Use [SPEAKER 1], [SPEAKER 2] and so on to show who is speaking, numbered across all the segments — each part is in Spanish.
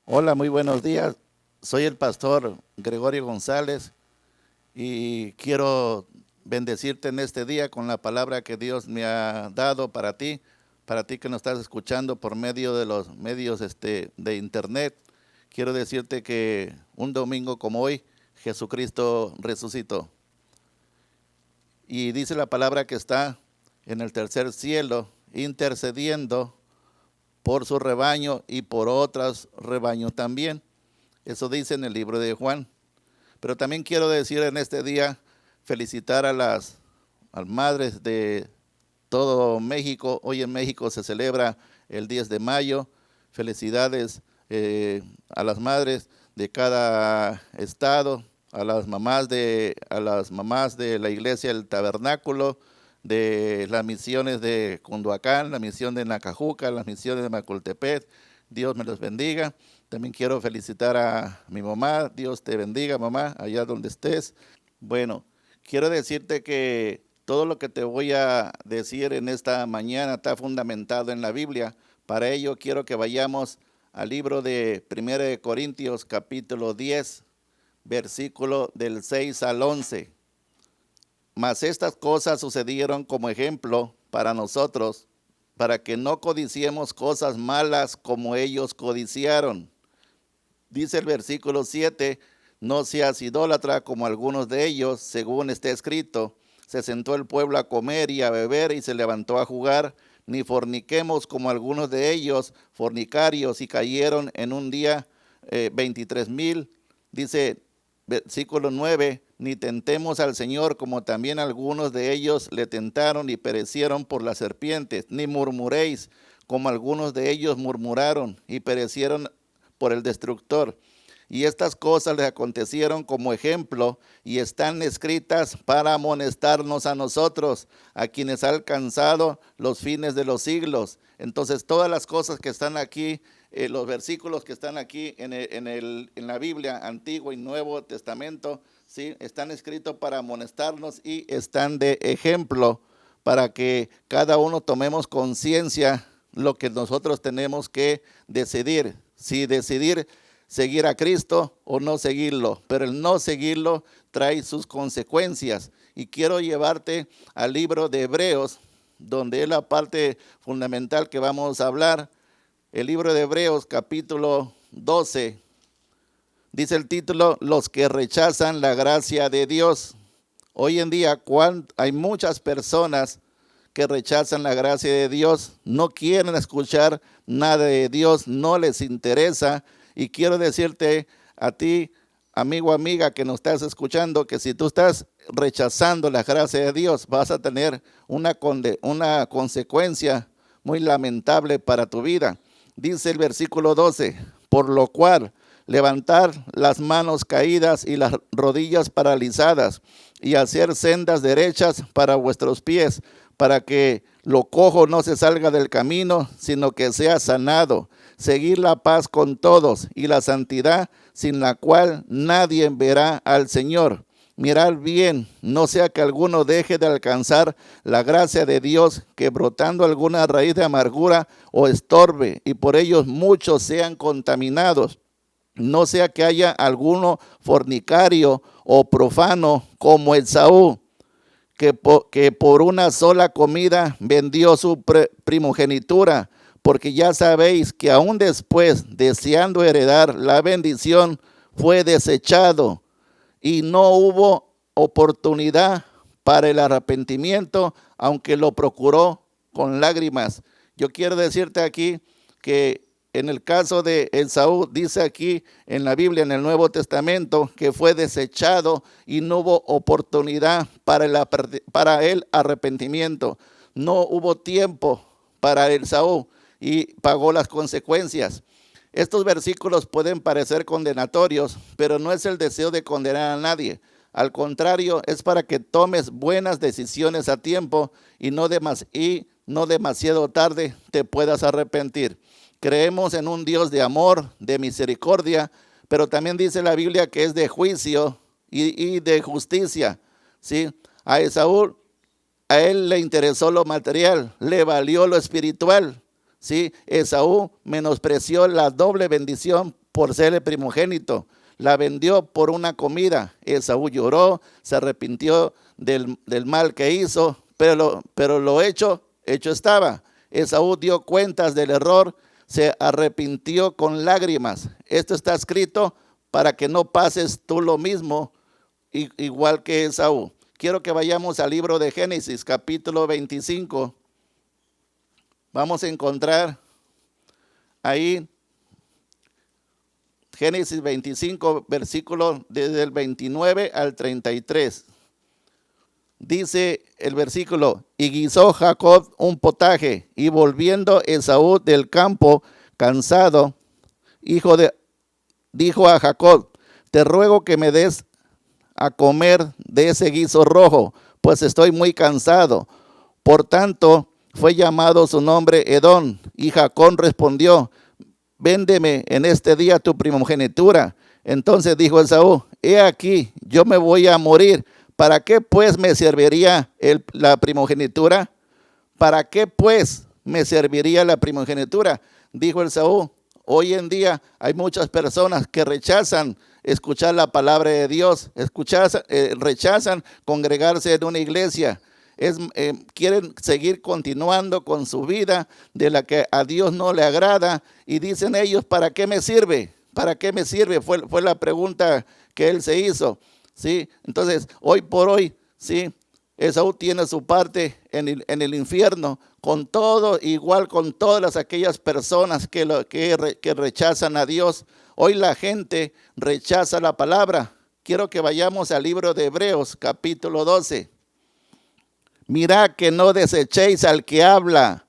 [SPEAKER 1] Hola, muy buenos días. Soy el pastor Gregorio González y quiero bendecirte en este día con la palabra que Dios me ha dado para ti que nos estás escuchando por medio de los medios de internet. Quiero decirte que un domingo como hoy, Jesucristo resucitó. Y dice la palabra que está en el tercer cielo, intercediendo por su rebaño y por otros rebaños también. Eso dice en el libro de Juan. Pero también quiero decir en este día, felicitar a las madres de todo México. Hoy en México se celebra el 10 de mayo. Felicidades a las madres de cada estado, a las mamás de la iglesia del Tabernáculo, de las misiones de Cunduacán, la misión de Nacajuca, las misiones de Macultepec. Dios me los bendiga. También quiero felicitar a mi mamá. Dios te bendiga, mamá, allá donde estés. Bueno, quiero decirte que todo lo que te voy a decir en esta mañana está fundamentado en la Biblia. Para ello quiero que vayamos al libro de 1 de Corintios capítulo 10, versículo del 6 al 11. Mas estas cosas sucedieron como ejemplo para nosotros, para que no codiciemos cosas malas como ellos codiciaron. Dice el versículo 7, no seas idólatra como algunos de ellos, según está escrito. Se sentó el pueblo a comer y a beber y se levantó a jugar. Ni forniquemos como algunos de ellos, fornicarios, y cayeron en un día 23,000. Dice versículo 9, ni tentemos al Señor como también algunos de ellos le tentaron y perecieron por las serpientes. Ni murmuréis como algunos de ellos murmuraron y perecieron por el destructor. Y estas cosas les acontecieron como ejemplo y están escritas para amonestarnos a nosotros, a quienes ha alcanzado los fines de los siglos. Entonces todas las cosas que están aquí, los versículos que están aquí en la Biblia, Antiguo y Nuevo Testamento, ¿sí?, están escritos para amonestarnos y están de ejemplo para que cada uno tomemos conciencia lo que nosotros tenemos que decidir. Si decidir seguir a Cristo o no seguirlo, pero el no seguirlo trae sus consecuencias. Y quiero llevarte al libro de Hebreos, donde es la parte fundamental que vamos a hablar. El libro de Hebreos, capítulo 12, dice el título, los que rechazan la gracia de Dios. Hoy en día hay muchas personas que rechazan la gracia de Dios, no quieren escuchar nada de Dios, no les interesa. Y quiero decirte a ti, amigo, amiga, que nos estás escuchando, que si tú estás rechazando la gracia de Dios, vas a tener una consecuencia muy lamentable para tu vida. Dice el versículo 12, por lo cual levantar las manos caídas y las rodillas paralizadas y hacer sendas derechas para vuestros pies, para que lo cojo no se salga del camino, sino que sea sanado. Seguir la paz con todos y la santidad, sin la cual nadie verá al Señor. Mirad bien, no sea que alguno deje de alcanzar la gracia de Dios, que brotando alguna raíz de amargura o estorbe, y por ellos muchos sean contaminados. No sea que haya alguno fornicario o profano como Esaú, que por una sola comida vendió su primogenitura, porque ya sabéis que aún después, deseando heredar la bendición, fue desechado y no hubo oportunidad para el arrepentimiento, aunque lo procuró con lágrimas. Yo quiero decirte aquí que en el caso de Esaú, dice aquí en la Biblia, en el Nuevo Testamento, que fue desechado y no hubo oportunidad para el arrepentimiento. No hubo tiempo para Esaú y pagó las consecuencias. Estos versículos pueden parecer condenatorios, pero no es el deseo de condenar a nadie. Al contrario, es para que tomes buenas decisiones a tiempo y no demasiado tarde te puedas arrepentir. Creemos en un Dios de amor, de misericordia, pero también dice la Biblia que es de juicio y de justicia, ¿sí? A Esaú, a él le interesó lo material, le valió lo espiritual, ¿sí? Esaú menospreció la doble bendición por ser el primogénito. La vendió por una comida. Esaú lloró, se arrepintió del mal que hizo, pero lo hecho estaba. Esaú dio cuentas del error, se arrepintió con lágrimas. Esto está escrito para que no pases tú lo mismo, igual que Esaú. Quiero que vayamos al libro de Génesis, capítulo 25. Vamos a encontrar ahí Génesis 25, versículo desde el 29 al 33. Dice el versículo: y guisó Jacob un potaje, y volviendo Esaú del campo cansado, dijo a Jacob: te ruego que me des a comer de ese guiso rojo, pues estoy muy cansado. Por tanto, fue llamado su nombre Edom. Y Jacob respondió: véndeme en este día tu primogenitura. Entonces dijo Esaú: he aquí, yo me voy a morir. ¿Para qué pues me serviría la primogenitura? ¿Para qué pues me serviría la primogenitura? Dijo Esaú: hoy en día hay muchas personas que rechazan escuchar la palabra de Dios, rechazan congregarse en una iglesia. Quieren seguir continuando con su vida de la que a Dios no le agrada, y dicen ellos: ¿para qué me sirve? ¿Para qué me sirve? Fue la pregunta que él se hizo, ¿sí? Entonces, hoy por hoy, ¿sí?, Esaú tiene su parte en el infierno, con todo, igual con todas aquellas personas que rechazan a Dios. Hoy la gente rechaza la palabra. Quiero que vayamos al libro de Hebreos, capítulo 12. Mirad que no desechéis al que habla,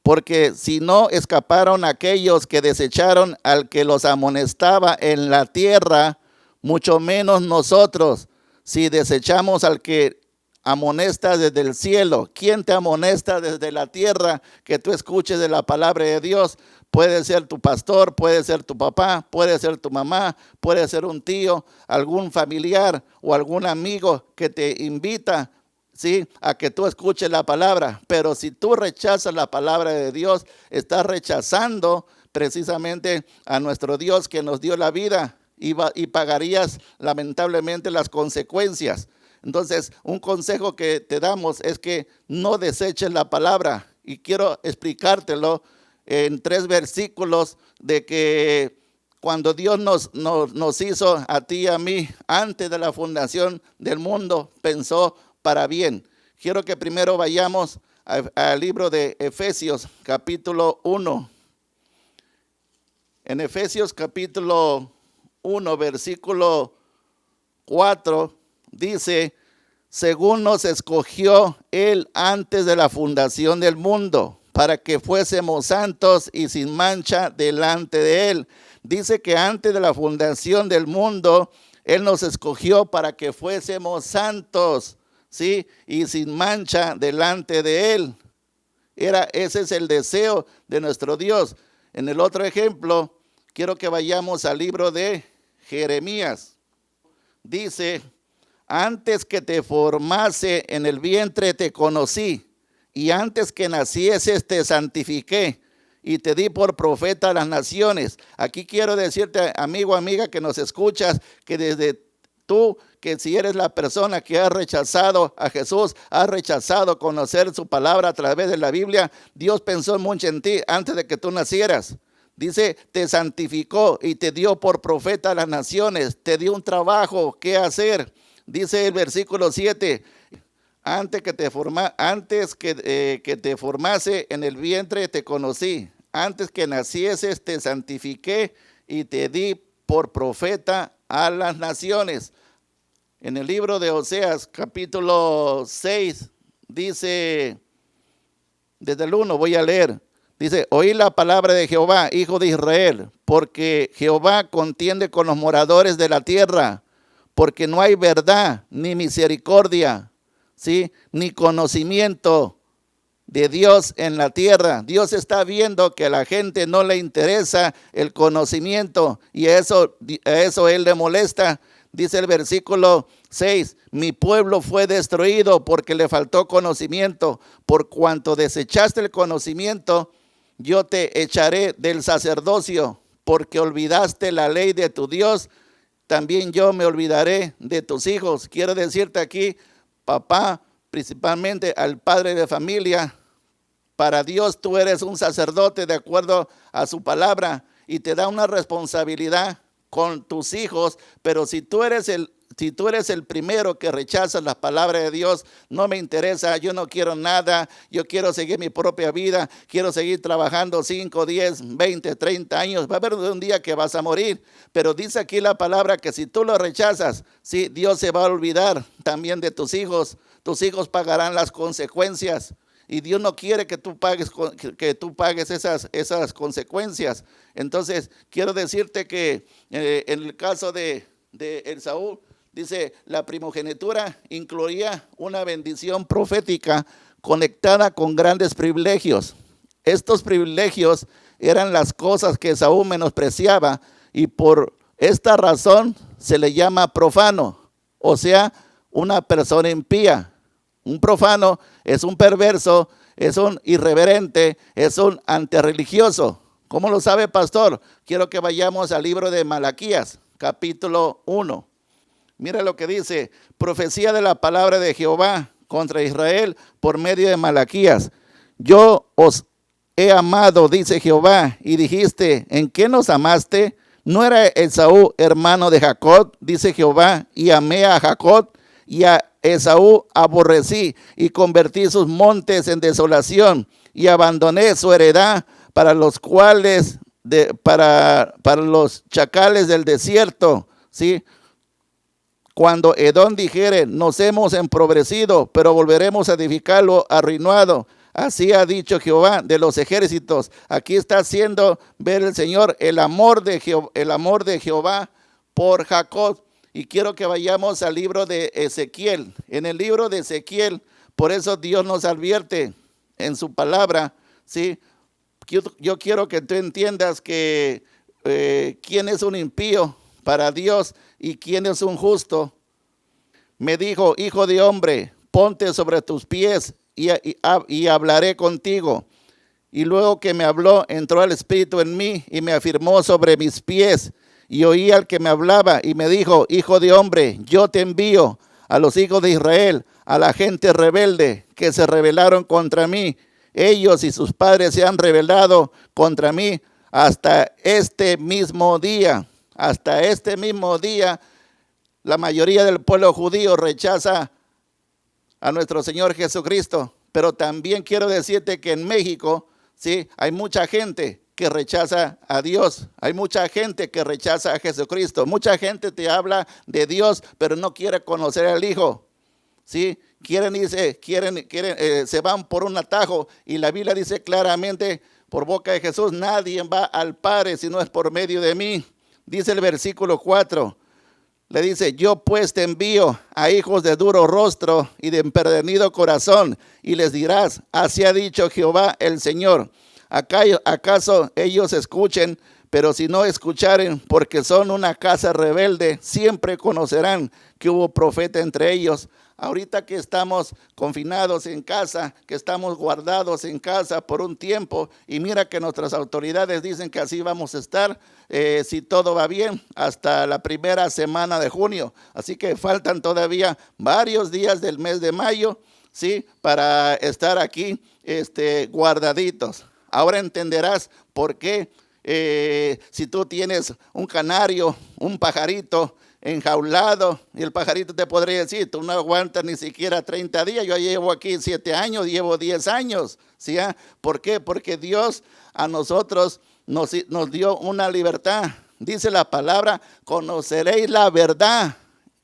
[SPEAKER 1] porque si no escaparon aquellos que desecharon al que los amonestaba en la tierra, mucho menos nosotros, si desechamos al que amonesta desde el cielo. ¿Quién te amonesta desde la tierra que tú escuches de la palabra de Dios? Puede ser tu pastor, puede ser tu papá, puede ser tu mamá, puede ser un tío, algún familiar o algún amigo que te invita, ¿sí?, a que tú escuches la palabra. Pero si tú rechazas la palabra de Dios, estás rechazando precisamente a nuestro Dios que nos dio la vida, y pagarías lamentablemente las consecuencias. Entonces, un consejo que te damos es que no deseches la palabra, y quiero explicártelo en 3 versículos de que cuando Dios nos hizo a ti y a mí antes de la fundación del mundo, pensó para bien. Quiero que primero vayamos al libro de Efesios, capítulo 1. En Efesios capítulo 1, versículo 4, dice: según nos escogió Él antes de la fundación del mundo, para que fuésemos santos y sin mancha delante de Él. Dice que antes de la fundación del mundo, Él nos escogió para que fuésemos santos, ¿sí?, y sin mancha delante de Él. Ese es el deseo de nuestro Dios. En el otro ejemplo, quiero que vayamos al libro de Jeremías. Dice: antes que te formase en el vientre te conocí, y antes que nacieses te santifiqué, y te di por profeta a las naciones. Aquí quiero decirte, amigo, amiga, que nos escuchas, que desde tú, que si eres la persona que ha rechazado a Jesús, has rechazado conocer su palabra a través de la Biblia, Dios pensó mucho en ti antes de que tú nacieras. Dice: te santificó y te dio por profeta a las naciones, te dio un trabajo que hacer. Dice el versículo 7, antes que te formase en el vientre te conocí, antes que nacieses te santifiqué y te di por profeta a las naciones. En el libro de Oseas, capítulo 6, dice, desde el 1 voy a leer. Dice: oí la palabra de Jehová, hijo de Israel, porque Jehová contiende con los moradores de la tierra, porque no hay verdad ni misericordia, ¿sí?, ni conocimiento de Dios en la tierra. Dios está viendo que a la gente no le interesa el conocimiento, y a eso Él le molesta. Dice el versículo 6: mi pueblo fue destruido porque le faltó conocimiento. Por cuanto desechaste el conocimiento, yo te echaré del sacerdocio, porque olvidaste la ley de tu Dios, también yo me olvidaré de tus hijos. Quiero decirte aquí, papá, principalmente al padre de familia, para Dios tú eres un sacerdote de acuerdo a su palabra y te da una responsabilidad con tus hijos, pero si tú eres el primero que rechazas la palabra de Dios, no me interesa, yo no quiero nada, yo quiero seguir mi propia vida, quiero seguir trabajando 5, 10, 20, 30 años, va a haber un día que vas a morir, pero dice aquí la palabra que si tú lo rechazas, sí, Dios se va a olvidar también de tus hijos pagarán las consecuencias. Y Dios no quiere que tú pagues esas consecuencias. Entonces, quiero decirte que en el caso de Esaú, dice, la primogenitura incluía una bendición profética conectada con grandes privilegios. Estos privilegios eran las cosas que Esaú menospreciaba y por esta razón se le llama profano, o sea, una persona impía. Un profano es un perverso, es un irreverente, es un antirreligioso. ¿Cómo lo sabe, pastor? Quiero que vayamos al libro de Malaquías, capítulo 1. Mira lo que dice, profecía de la palabra de Jehová contra Israel por medio de Malaquías. Yo os he amado, dice Jehová, y dijiste, ¿en qué nos amaste? ¿No era Esaú hermano de Jacob? Dice Jehová, y amé a Jacob y a Esaú aborrecí y convertí sus montes en desolación y abandoné su heredad para los cuales para los chacales del desierto, ¿sí? Cuando Edom dijere, nos hemos empobrecido, pero volveremos a edificarlo arruinado. Así ha dicho Jehová de los ejércitos. Aquí está haciendo ver el Señor el amor de Jehová por Jacob. Y quiero que vayamos al libro de Ezequiel. En el libro de Ezequiel, por eso Dios nos advierte en su palabra, ¿sí? Yo quiero que tú entiendas que quién es un impío para Dios y quién es un justo. Me dijo, hijo de hombre, ponte sobre tus pies y hablaré contigo. Y luego que me habló, entró el Espíritu en mí y me afirmó sobre mis pies. Y oí al que me hablaba y me dijo, hijo de hombre, yo te envío a los hijos de Israel, a la gente rebelde que se rebelaron contra mí. Ellos y sus padres se han rebelado contra mí hasta este mismo día. Hasta este mismo día, la mayoría del pueblo judío rechaza a nuestro Señor Jesucristo. Pero también quiero decirte que en México, sí, hay mucha gente que rechaza a Dios. Hay mucha gente que rechaza a Jesucristo. Mucha gente te habla de Dios, pero no quiere conocer al Hijo. ¿Sí? Se van por un atajo y la Biblia dice claramente por boca de Jesús, nadie va al Padre si no es por medio de mí. Dice el versículo 4, le dice, yo pues te envío a hijos de duro rostro y de empedernido corazón y les dirás, así ha dicho Jehová el Señor. ¿Acaso ellos escuchen? Pero si no escucharen, porque son una casa rebelde, siempre conocerán que hubo profeta entre ellos. Ahorita que estamos confinados en casa, que estamos guardados en casa por un tiempo, y mira que nuestras autoridades dicen que así vamos a estar, si todo va bien, hasta la primera semana de junio. Así que faltan todavía varios días del mes de mayo, ¿sí? Para estar aquí guardaditos. Ahora entenderás por qué si tú tienes un canario, un pajarito enjaulado, y el pajarito te podría decir, tú no aguantas ni siquiera 30 días, yo llevo aquí 7 años, llevo 10 años, ¿sí? ¿Por qué? Porque Dios a nosotros nos dio una libertad. Dice la palabra, conoceréis la verdad,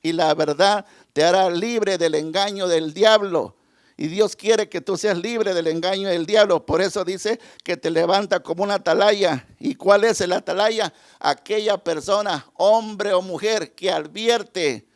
[SPEAKER 1] y la verdad te hará libre del engaño del diablo. Y Dios quiere que tú seas libre del engaño del diablo. Por eso dice que te levanta como una atalaya. ¿Y cuál es el atalaya? Aquella persona, hombre o mujer, que advierte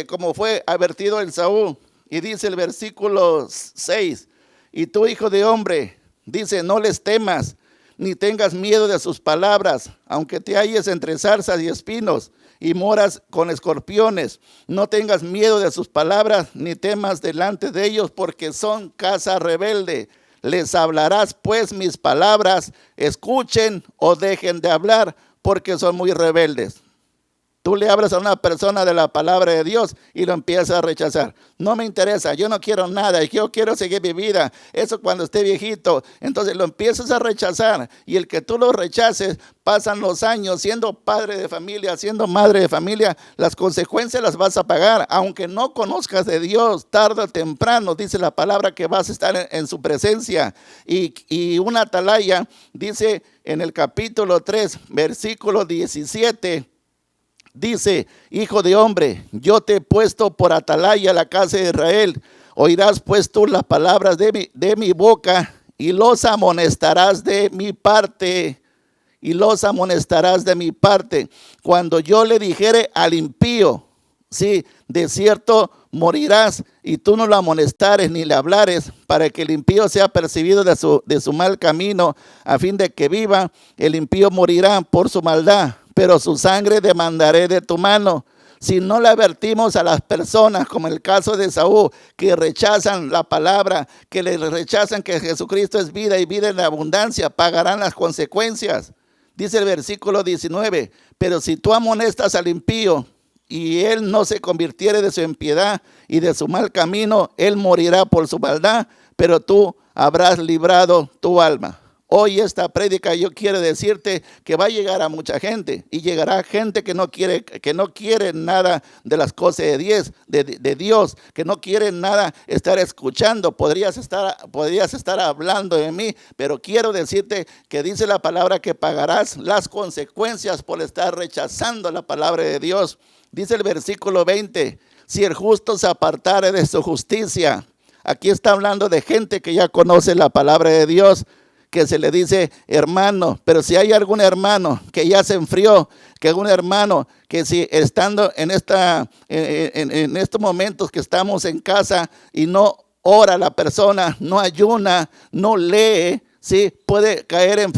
[SPEAKER 1] como fue advertido el Saúl. Y dice el versículo 6, y tú, hijo de hombre, dice, no les temas, ni tengas miedo de sus palabras, aunque te halles entre zarzas y espinos, y moras con escorpiones. No tengas miedo de sus palabras, ni temas delante de ellos, porque son casa rebelde. Les hablarás pues mis palabras, escuchen o dejen de hablar, porque son muy rebeldes. Tú le hablas a una persona de la palabra de Dios y lo empiezas a rechazar. No me interesa, yo no quiero nada, yo quiero seguir mi vida. Eso cuando esté viejito. Entonces lo empiezas a rechazar, y el que tú lo rechaces, pasan los años siendo padre de familia, siendo madre de familia, las consecuencias las vas a pagar. Aunque no conozcas de Dios, tarde o temprano, dice la palabra que vas a estar en su presencia. Y una atalaya dice en el capítulo 3, versículo 17, dice: hijo de hombre, yo te he puesto por atalaya a la casa de Israel. Oirás pues tú las palabras de mi boca, y los amonestarás de mi parte. Y los amonestarás de mi parte. Cuando yo le dijere al impío, sí, de cierto morirás, y tú no lo amonestares ni le hablares, para que el impío sea percibido de su mal camino, a fin de que viva. El impío morirá por su maldad, pero su sangre demandaré de tu mano. Si no le advertimos a las personas, como el caso de Saúl, que rechazan la palabra, que le rechazan que Jesucristo es vida y vida en abundancia, pagarán las consecuencias. Dice el versículo 19, pero si tú amonestas al impío y él no se convirtiere de su impiedad y de su mal camino, él morirá por su maldad, pero tú habrás librado tu alma. Hoy esta prédica yo quiero decirte que va a llegar a mucha gente, y llegará gente que no quiere nada de las cosas de Dios, que no quiere nada estar escuchando. Podrías estar hablando de mí, pero quiero decirte que dice la palabra que pagarás las consecuencias por estar rechazando la palabra de Dios. Dice el versículo 20, si el justo se apartare de su justicia. Aquí está hablando de gente que ya conoce la palabra de Dios, que se le dice hermano. Pero si hay algún hermano que ya se enfrió, que algún hermano que si estando en estos momentos que estamos en casa y no ora la persona, no ayuna, no lee, ¿sí? Puede caer,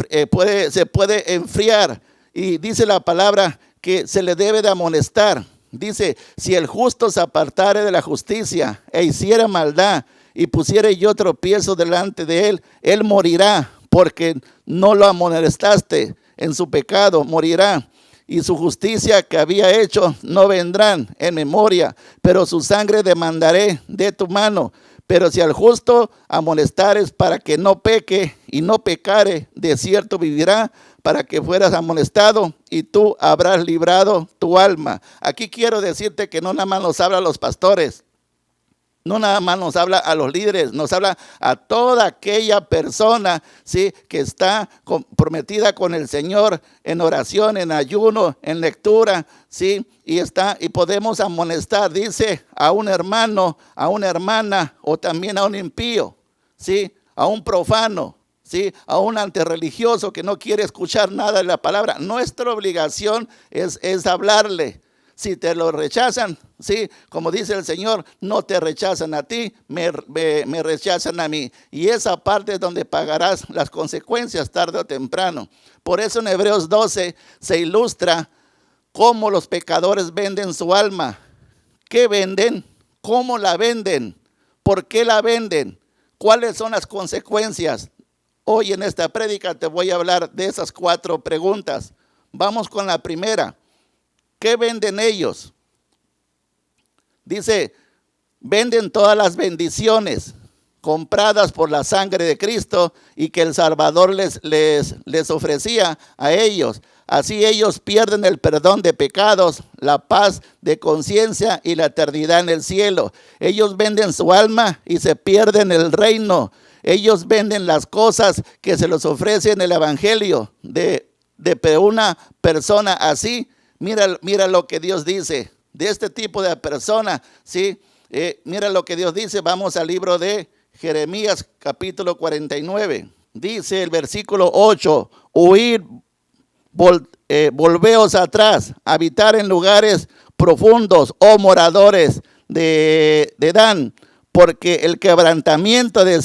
[SPEAKER 1] se puede enfriar. Y dice la palabra que se le debe de amonestar. Dice: si el justo se apartare de la justicia e hiciera maldad, y pusiere yo tropiezo delante de él, él morirá, porque no lo amonestaste en su pecado, morirá. Y su justicia que había hecho no vendrán en memoria, pero su sangre demandaré de tu mano. Pero si al justo amonestares para que no peque y no pecare, de cierto vivirá, para que fueras amonestado, y tú habrás librado tu alma. Aquí quiero decirte que no nada más nos habla a los pastores, no nada más nos habla a los líderes, nos habla a toda aquella persona, ¿sí?, que está comprometida con el Señor en oración, en ayuno, en lectura, ¿sí? Y podemos amonestar, dice, a un hermano, a una hermana, o también a un impío, ¿sí?, a un profano, ¿sí?, a un antirreligioso que no quiere escuchar nada de la palabra. Nuestra obligación es hablarle. Si te lo rechazan, sí, como dice el Señor, no te rechazan a ti, me rechazan a mí. Y esa parte es donde pagarás las consecuencias tarde o temprano. Por eso en Hebreos 12 se ilustra cómo los pecadores venden su alma. ¿Qué venden? ¿Cómo la venden? ¿Por qué la venden? ¿Cuáles son las consecuencias? Hoy en esta prédica te voy a hablar de esas 4 preguntas. Vamos con la primera. ¿Qué venden ellos? Dice: venden todas las bendiciones compradas por la sangre de Cristo y que el Salvador les ofrecía a ellos. Así ellos pierden el perdón de pecados, la paz de conciencia y la eternidad en el cielo. Ellos venden su alma y se pierden el reino. Ellos venden las cosas que se les ofrece en el evangelio de una persona así. Mira lo que Dios dice de este tipo de persona, ¿sí? Mira lo que Dios dice. Vamos al libro de Jeremías, capítulo 49. Dice el versículo 8: huid, volveos atrás, habitar en lugares profundos, oh moradores de Dan, porque el quebrantamiento de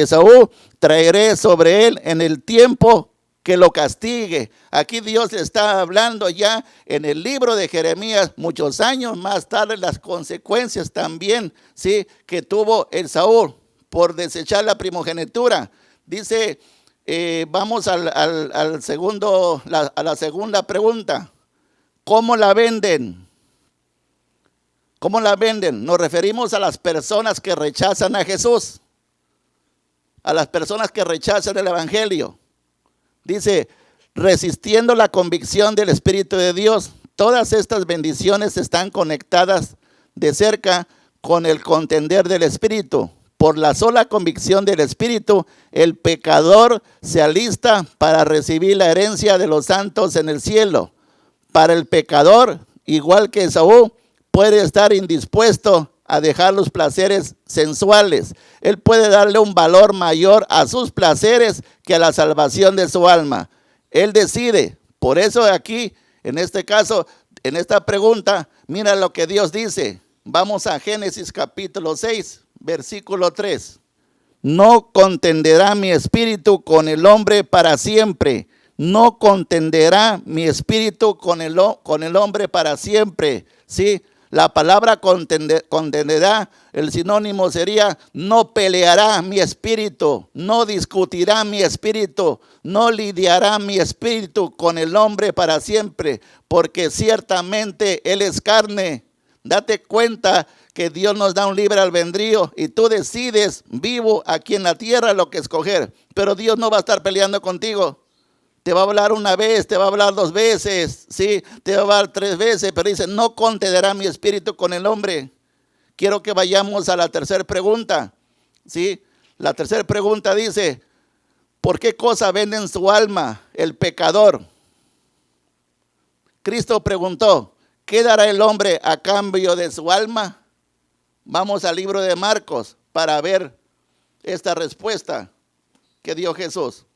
[SPEAKER 1] Saúl traeré sobre él en el tiempo que lo castigue. Aquí Dios le está hablando ya en el libro de Jeremías, muchos años más tarde, las consecuencias también, ¿sí?, que tuvo el Saúl por desechar la primogenitura. Dice, vamos a la segunda pregunta. ¿Cómo la venden? ¿Cómo la venden? Nos referimos a las personas que rechazan a Jesús, a las personas que rechazan el Evangelio. Dice, resistiendo la convicción del Espíritu de Dios. Todas estas bendiciones están conectadas de cerca con el contender del Espíritu. Por la sola convicción del Espíritu, el pecador se alista para recibir la herencia de los santos en el cielo. Para el pecador, igual que Esaú, puede estar indispuesto a dejar los placeres sensuales. Él puede darle un valor mayor a sus placeres que a la salvación de su alma. Él decide. Por eso aquí, en este caso, en esta pregunta, mira lo que Dios dice. Vamos a Génesis capítulo 6, versículo 3. No contenderá mi espíritu con el hombre para siempre. No contenderá mi espíritu con el hombre para siempre. ¿Sí? La palabra contenderá, el sinónimo sería no peleará mi espíritu, no discutirá mi espíritu, no lidiará mi espíritu con el hombre para siempre, porque ciertamente él es carne. Date cuenta que Dios nos da un libre albedrío y tú decides vivo aquí en la tierra lo que escoger, pero Dios no va a estar peleando contigo. Te va a hablar una vez, te va a hablar 2 veces, ¿sí? Te va a hablar 3 veces, pero dice, no contenderá mi espíritu con el hombre. Quiero que vayamos a la tercera pregunta, ¿sí? La tercera pregunta dice, ¿por qué cosa venden su alma el pecador? Cristo preguntó, ¿qué dará el hombre a cambio de su alma? Vamos al libro de Marcos para ver esta respuesta que dio Jesús.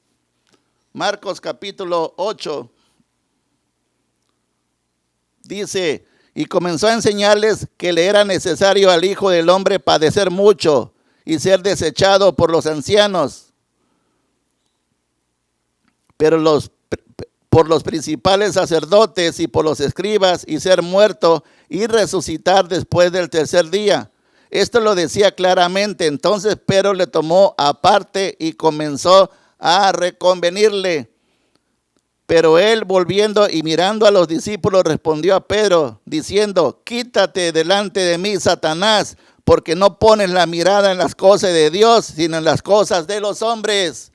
[SPEAKER 1] Marcos capítulo 8 dice, y comenzó a enseñarles que le era necesario al Hijo del Hombre padecer mucho y ser desechado por los ancianos, por los principales sacerdotes y por los escribas, y ser muerto y resucitar después del tercer día. Esto lo decía claramente. Entonces Pedro le tomó aparte y comenzó a reconvenirle. Pero él, volviendo y mirando a los discípulos, respondió a Pedro, diciendo, quítate delante de mí, Satanás, porque no pones la mirada en las cosas de Dios, sino en las cosas de los hombres.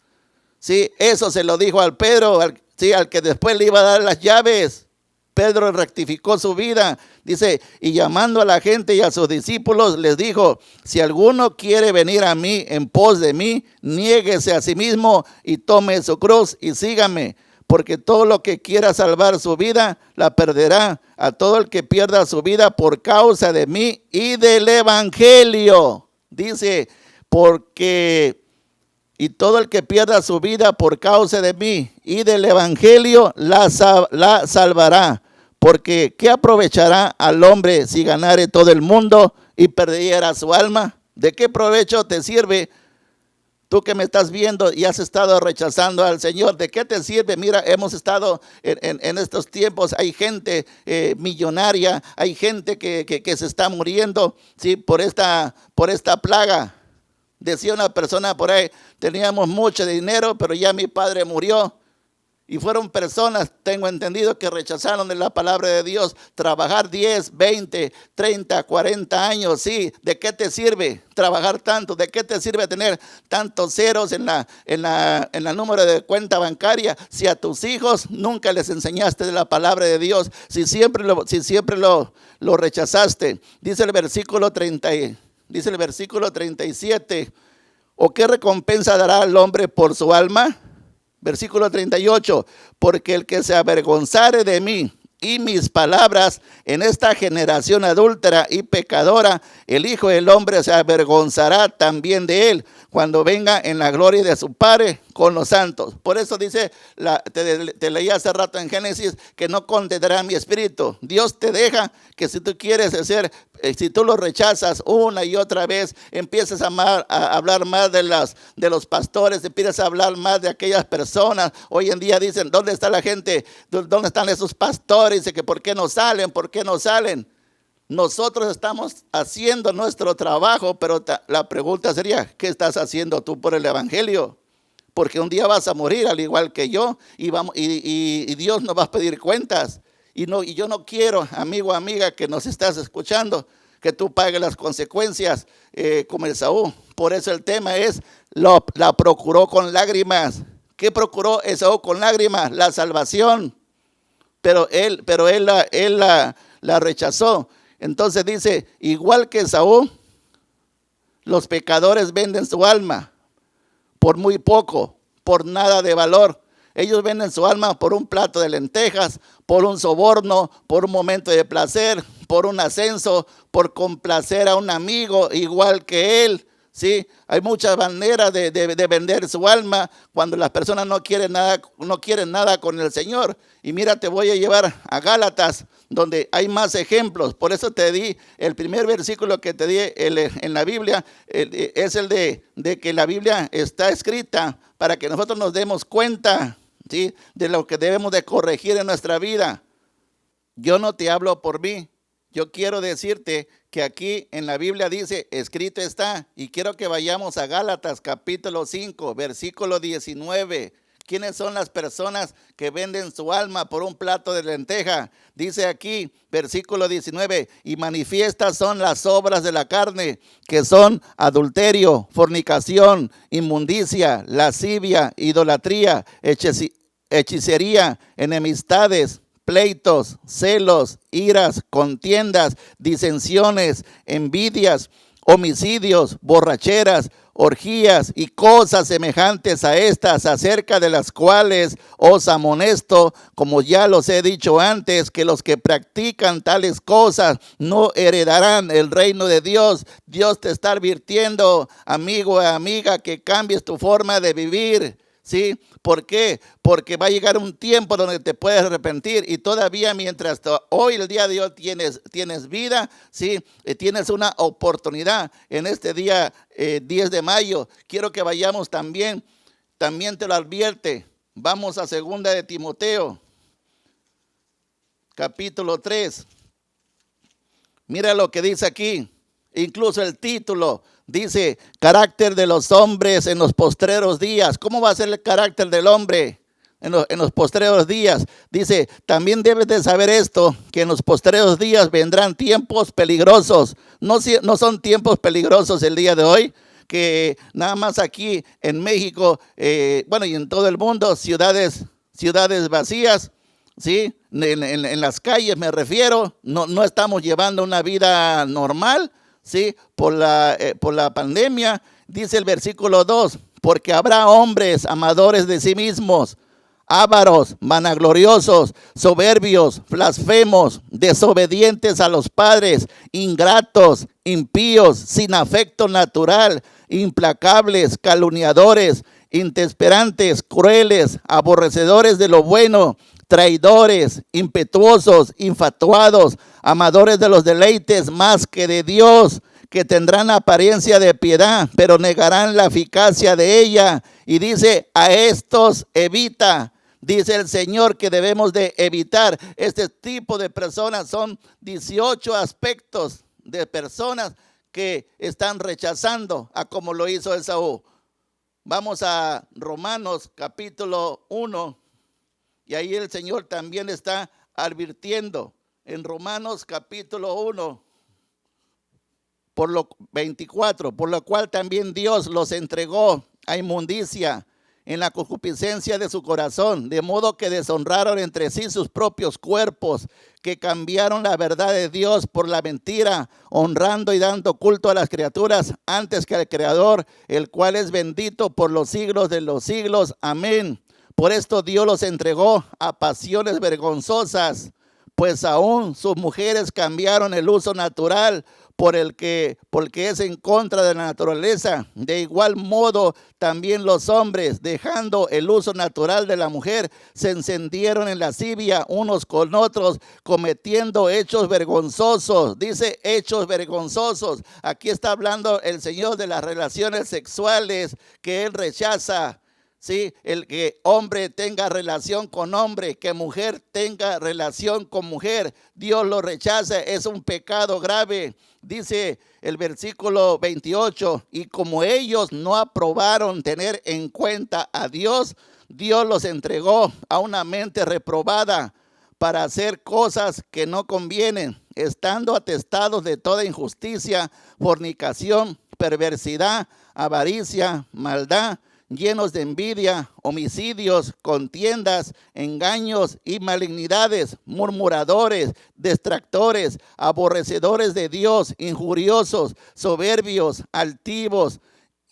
[SPEAKER 1] Sí, eso se lo dijo al Pedro, al que después le iba a dar las llaves. Pedro rectificó su vida, dice, y llamando a la gente y a sus discípulos, les dijo, si alguno quiere venir a mí en pos de mí, niéguese a sí mismo y tome su cruz y sígame. Porque todo lo que quiera salvar su vida, la perderá. A todo el que pierda su vida por causa de mí y del evangelio. Dice, y todo el que pierda su vida por causa de mí y del evangelio, la salvará. Porque ¿qué aprovechará al hombre si ganare todo el mundo y perdiera su alma? ¿De qué provecho te sirve? Tú que me estás viendo y has estado rechazando al Señor, ¿de qué te sirve? Mira, hemos estado en estos tiempos, hay gente millonaria, hay gente que se está muriendo, ¿sí? por esta plaga. Decía una persona por ahí, teníamos mucho dinero, pero ya mi padre murió. Y fueron personas, tengo entendido, que rechazaron de la palabra de Dios. Trabajar 10, 20, 30, 40 años, sí. ¿De qué te sirve trabajar tanto? ¿De qué te sirve tener tantos ceros en la número de cuenta bancaria? Si a tus hijos nunca les enseñaste de la palabra de Dios, si siempre lo rechazaste. Dice el versículo 37, ¿o qué recompensa dará al hombre por su alma? Versículo 38, porque el que se avergonzare de mí y mis palabras en esta generación adúltera y pecadora, el Hijo del Hombre se avergonzará también de él cuando venga en la gloria de su Padre con los santos. Por eso dice, te leí hace rato en Génesis, que no contenderá mi espíritu. Dios te deja que si tú quieres hacer, si tú lo rechazas una y otra vez, empiezas a hablar más de los pastores, empiezas a hablar más de aquellas personas. Hoy en día dicen, ¿dónde está la gente? ¿Dónde están esos pastores? Dice que ¿por qué no salen? ¿Por qué no salen? Nosotros estamos haciendo nuestro trabajo, pero la pregunta sería, ¿qué estás haciendo tú por el evangelio? porque un día vas a morir al igual que yo y Dios nos va a pedir cuentas. Y yo no quiero, amigo, amiga, que nos estás escuchando, que tú pagues las consecuencias como Esaú. Por eso el tema es, la procuró con lágrimas. ¿Qué procuró Esaú con lágrimas? La salvación. Pero él la rechazó. Entonces dice, igual que Esaú, los pecadores venden su alma por muy poco, por nada de valor. Ellos venden su alma por un plato de lentejas, por un soborno, por un momento de placer, por un ascenso, por complacer a un amigo igual que él. Sí, hay muchas maneras de vender su alma cuando las personas no quieren nada con el Señor. Y mira, te voy a llevar a Gálatas, donde hay más ejemplos. Por eso te di el primer versículo que te di en la Biblia, es el de que la Biblia está escrita para que nosotros nos demos cuenta, ¿sí?, de lo que debemos de corregir en nuestra vida. Yo no te hablo por mí. Yo quiero decirte que aquí en la Biblia dice, escrito está, y quiero que vayamos a Gálatas capítulo 5, versículo 19. ¿Quiénes son las personas que venden su alma por un plato de lenteja? Dice aquí, versículo 19, y manifiestas son las obras de la carne, que son adulterio, fornicación, inmundicia, lascivia, idolatría, hechicería, enemistades, pleitos, celos, iras, contiendas, disensiones, envidias, homicidios, borracheras, orgías y cosas semejantes a estas, acerca de las cuales os amonesto, como ya los he dicho antes, que los que practican tales cosas no heredarán el reino de Dios. Dios te está advirtiendo, amigo e amiga, que cambies tu forma de vivir. ¿Sí? ¿Por qué? Porque va a llegar un tiempo donde te puedes arrepentir, y todavía mientras hoy, el día de hoy, tienes vida, ¿sí? Tienes una oportunidad en este día 10 de mayo. Quiero que vayamos también te lo advierte. Vamos a 2 de Timoteo, capítulo 3. Mira lo que dice aquí, incluso el título. Dice, carácter de los hombres en los postreros días. ¿Cómo va a ser el carácter del hombre en los postreros días? Dice, también debes de saber esto, que en los postreros días vendrán tiempos peligrosos. No son tiempos peligrosos el día de hoy, que nada más aquí en México, y en todo el mundo, ciudades vacías, ¿sí? En las calles me refiero, no estamos llevando una vida normal, ¿sí? Por la pandemia. Dice el versículo 2, porque habrá hombres amadores de sí mismos, ávaros, vanagloriosos, soberbios, blasfemos, desobedientes a los padres, ingratos, impíos, sin afecto natural, implacables, calumniadores, intemperantes, crueles, aborrecedores de lo bueno, traidores, impetuosos, infatuados, amadores de los deleites más que de Dios, que tendrán apariencia de piedad, pero negarán la eficacia de ella. Y dice, a estos evita. Dice el Señor que debemos de evitar este tipo de personas. Son 18 aspectos de personas que están rechazando a como lo hizo Esaú. Vamos a Romanos capítulo 1. Y ahí el Señor también está advirtiendo en Romanos capítulo 1, por lo 24, por lo cual también Dios los entregó a inmundicia en la concupiscencia de su corazón, de modo que deshonraron entre sí sus propios cuerpos, que cambiaron la verdad de Dios por la mentira, honrando y dando culto a las criaturas antes que al Creador, el cual es bendito por los siglos de los siglos. Amén. Por esto Dios los entregó a pasiones vergonzosas, pues aún sus mujeres cambiaron el uso natural porque es en contra de la naturaleza. De igual modo, también los hombres, dejando el uso natural de la mujer, se encendieron en lascivia unos con otros, cometiendo hechos vergonzosos. Dice hechos vergonzosos. Aquí está hablando el Señor de las relaciones sexuales que Él rechaza. Sí, el que hombre tenga relación con hombre, que mujer tenga relación con mujer, Dios lo rechaza, es un pecado grave. Dice el versículo 28, y como ellos no aprobaron tener en cuenta a Dios, Dios los entregó a una mente reprobada para hacer cosas que no convienen, estando atestados de toda injusticia, fornicación, perversidad, avaricia, maldad, llenos de envidia, homicidios, contiendas, engaños y malignidades, murmuradores, distractores, aborrecedores de Dios, injuriosos, soberbios, altivos,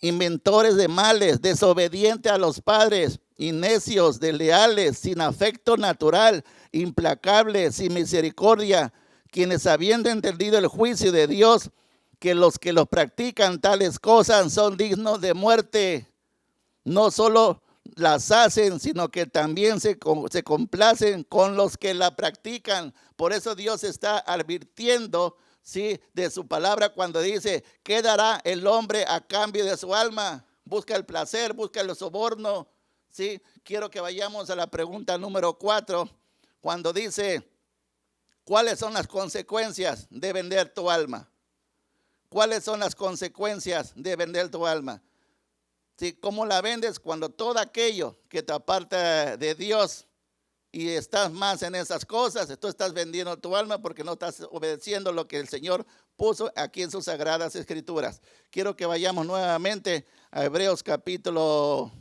[SPEAKER 1] inventores de males, desobedientes a los padres, y necios, desleales, sin afecto natural, implacables, sin misericordia, quienes habiendo entendido el juicio de Dios, que los practican tales cosas son dignos de muerte, no solo las hacen, sino que también se complacen con los que la practican. Por eso Dios está advirtiendo, ¿sí?, de su palabra cuando dice, ¿qué dará el hombre a cambio de su alma? Busca el placer, busca el soborno, ¿sí? Quiero que vayamos a la pregunta número 4, cuando dice, ¿cuáles son las consecuencias de vender tu alma? ¿Cuáles son las consecuencias de vender tu alma? ¿Sí? ¿Cómo la vendes? Cuando todo aquello que te aparta de Dios y estás más en esas cosas, tú estás vendiendo tu alma porque no estás obedeciendo lo que el Señor puso aquí en sus sagradas escrituras. Quiero que vayamos nuevamente a Hebreos capítulo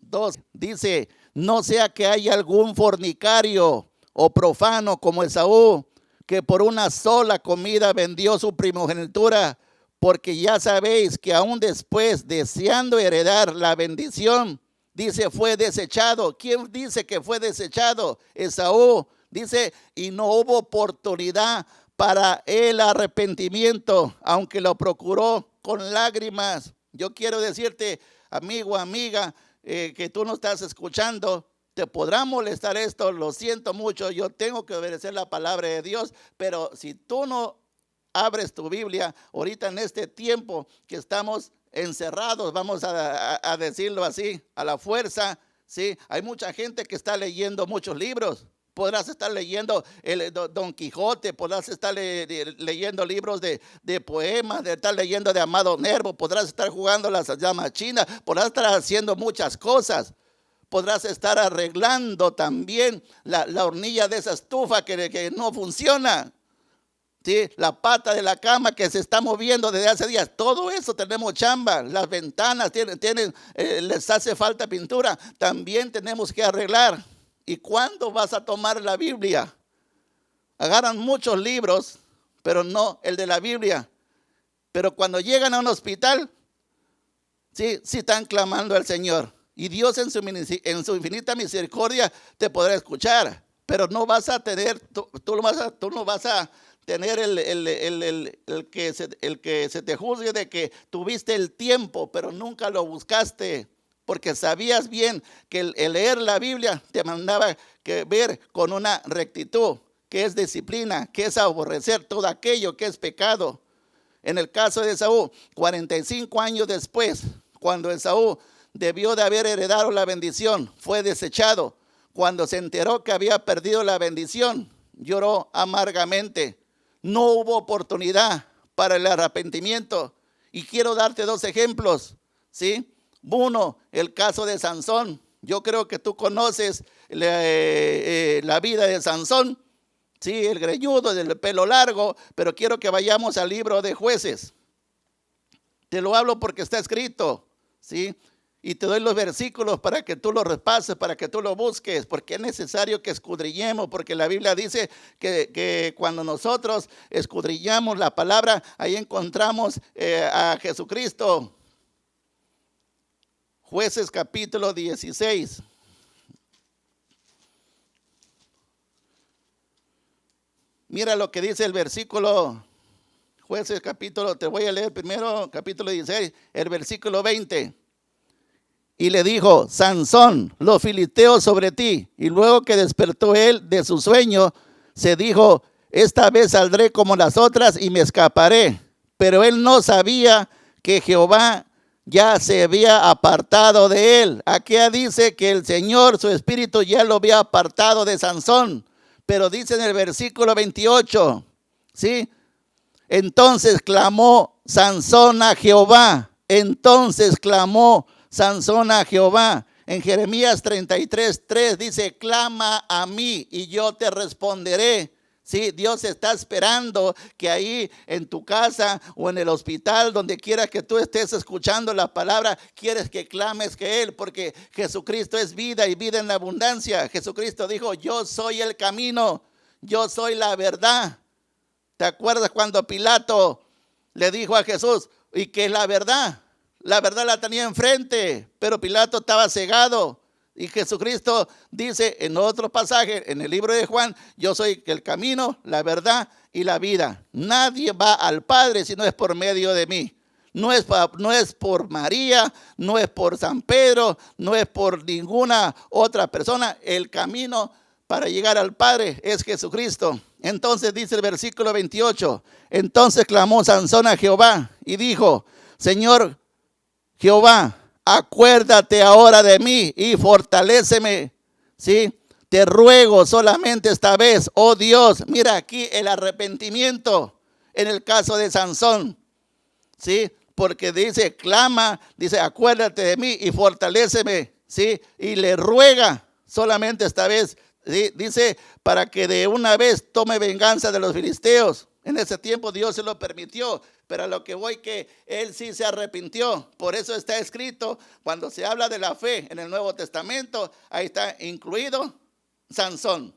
[SPEAKER 1] 2. Dice, no sea que haya algún fornicario o profano como Esaú, que por una sola comida vendió su primogenitura, porque ya sabéis que aún después, deseando heredar la bendición, dice, fue desechado. ¿Quién dice que fue desechado? Esaú. Dice, y no hubo oportunidad para el arrepentimiento, aunque lo procuró con lágrimas. Yo quiero decirte, amigo, amiga, que tú no estás escuchando, te podrá molestar esto, lo siento mucho, yo tengo que obedecer la palabra de Dios, pero si tú no abres tu Biblia, ahorita en este tiempo que estamos encerrados, vamos a decirlo así, a la fuerza, ¿sí? Hay mucha gente que está leyendo muchos libros. Podrás estar leyendo Don Quijote, podrás estar leyendo libros de poemas, de estar leyendo de Amado Nervo, podrás estar jugando las llamas chinas, podrás estar haciendo muchas cosas. Podrás estar arreglando también la hornilla de esa estufa que no funciona. ¿Sí? La pata de la cama que se está moviendo desde hace días, todo eso tenemos chamba. Las ventanas les hace falta pintura, también tenemos que arreglar. ¿Y cuándo vas a tomar la Biblia? Agarran muchos libros, pero no el de la Biblia. Pero cuando llegan a un hospital, sí están clamando al Señor. Y Dios en su infinita misericordia te podrá escuchar, pero no vas a tener, tú no vas a tener el que se te juzgue de que tuviste el tiempo, pero nunca lo buscaste, porque sabías bien que el leer la Biblia te mandaba que ver con una rectitud, que es disciplina, que es aborrecer todo aquello que es pecado. En el caso de Esaú, 45 años después, cuando Esaú debió de haber heredado la bendición, fue desechado. Cuando se enteró que había perdido la bendición, lloró amargamente. No hubo oportunidad para el arrepentimiento. Y quiero darte 2 ejemplos, ¿sí? Uno, el caso de Sansón. Yo creo que tú conoces la vida de Sansón, ¿sí? El greñudo, del pelo largo, pero quiero que vayamos al libro de Jueces. Te lo hablo porque está escrito, ¿sí? Y te doy los versículos para que tú los repases, para que tú lo busques, porque es necesario que escudriñemos, porque la Biblia dice que cuando nosotros escudriñamos la palabra, ahí encontramos a Jesucristo. Jueces capítulo 16. Mira lo que dice el versículo, Jueces capítulo, te voy a leer primero, capítulo 16, el versículo 20. Y le dijo, Sansón, los filisteos sobre ti. Y luego que despertó él de su sueño, se dijo, esta vez saldré como las otras y me escaparé. Pero él no sabía que Jehová ya se había apartado de él. Aquí dice que el Señor, su espíritu, ya lo había apartado de Sansón. Pero dice en el versículo 28, ¿sí? Entonces clamó Sansón a Jehová. Entonces clamó Sansón a Jehová. En Jeremías 33:3 dice, clama a mí y yo te responderé. Sí, Dios está esperando que ahí en tu casa o en el hospital, donde quiera que tú estés escuchando la palabra, quieres que clames que Él, porque Jesucristo es vida y vida en abundancia. Jesucristo dijo, yo soy el camino, yo soy la verdad. ¿Te acuerdas cuando Pilato le dijo a Jesús, y que la verdad la tenía enfrente, pero Pilato estaba cegado? Y Jesucristo dice en otro pasaje, en el libro de Juan, yo soy el camino, la verdad y la vida. Nadie va al Padre si no es por medio de mí. No es por María, no es por San Pedro, no es por ninguna otra persona. El camino para llegar al Padre es Jesucristo. Entonces dice el versículo 28, entonces clamó Sansón a Jehová y dijo, Señor Jehová, acuérdate ahora de mí y fortaléceme, ¿sí? Te ruego solamente esta vez, oh Dios. Mira aquí el arrepentimiento en el caso de Sansón, ¿sí? Porque dice, clama, dice, acuérdate de mí y fortaléceme, ¿sí? Y le ruega solamente esta vez, ¿sí? Dice, para que de una vez tome venganza de los filisteos. En ese tiempo Dios se lo permitió, pero a lo que voy que él sí se arrepintió. Por eso está escrito, cuando se habla de la fe en el Nuevo Testamento, ahí está incluido Sansón.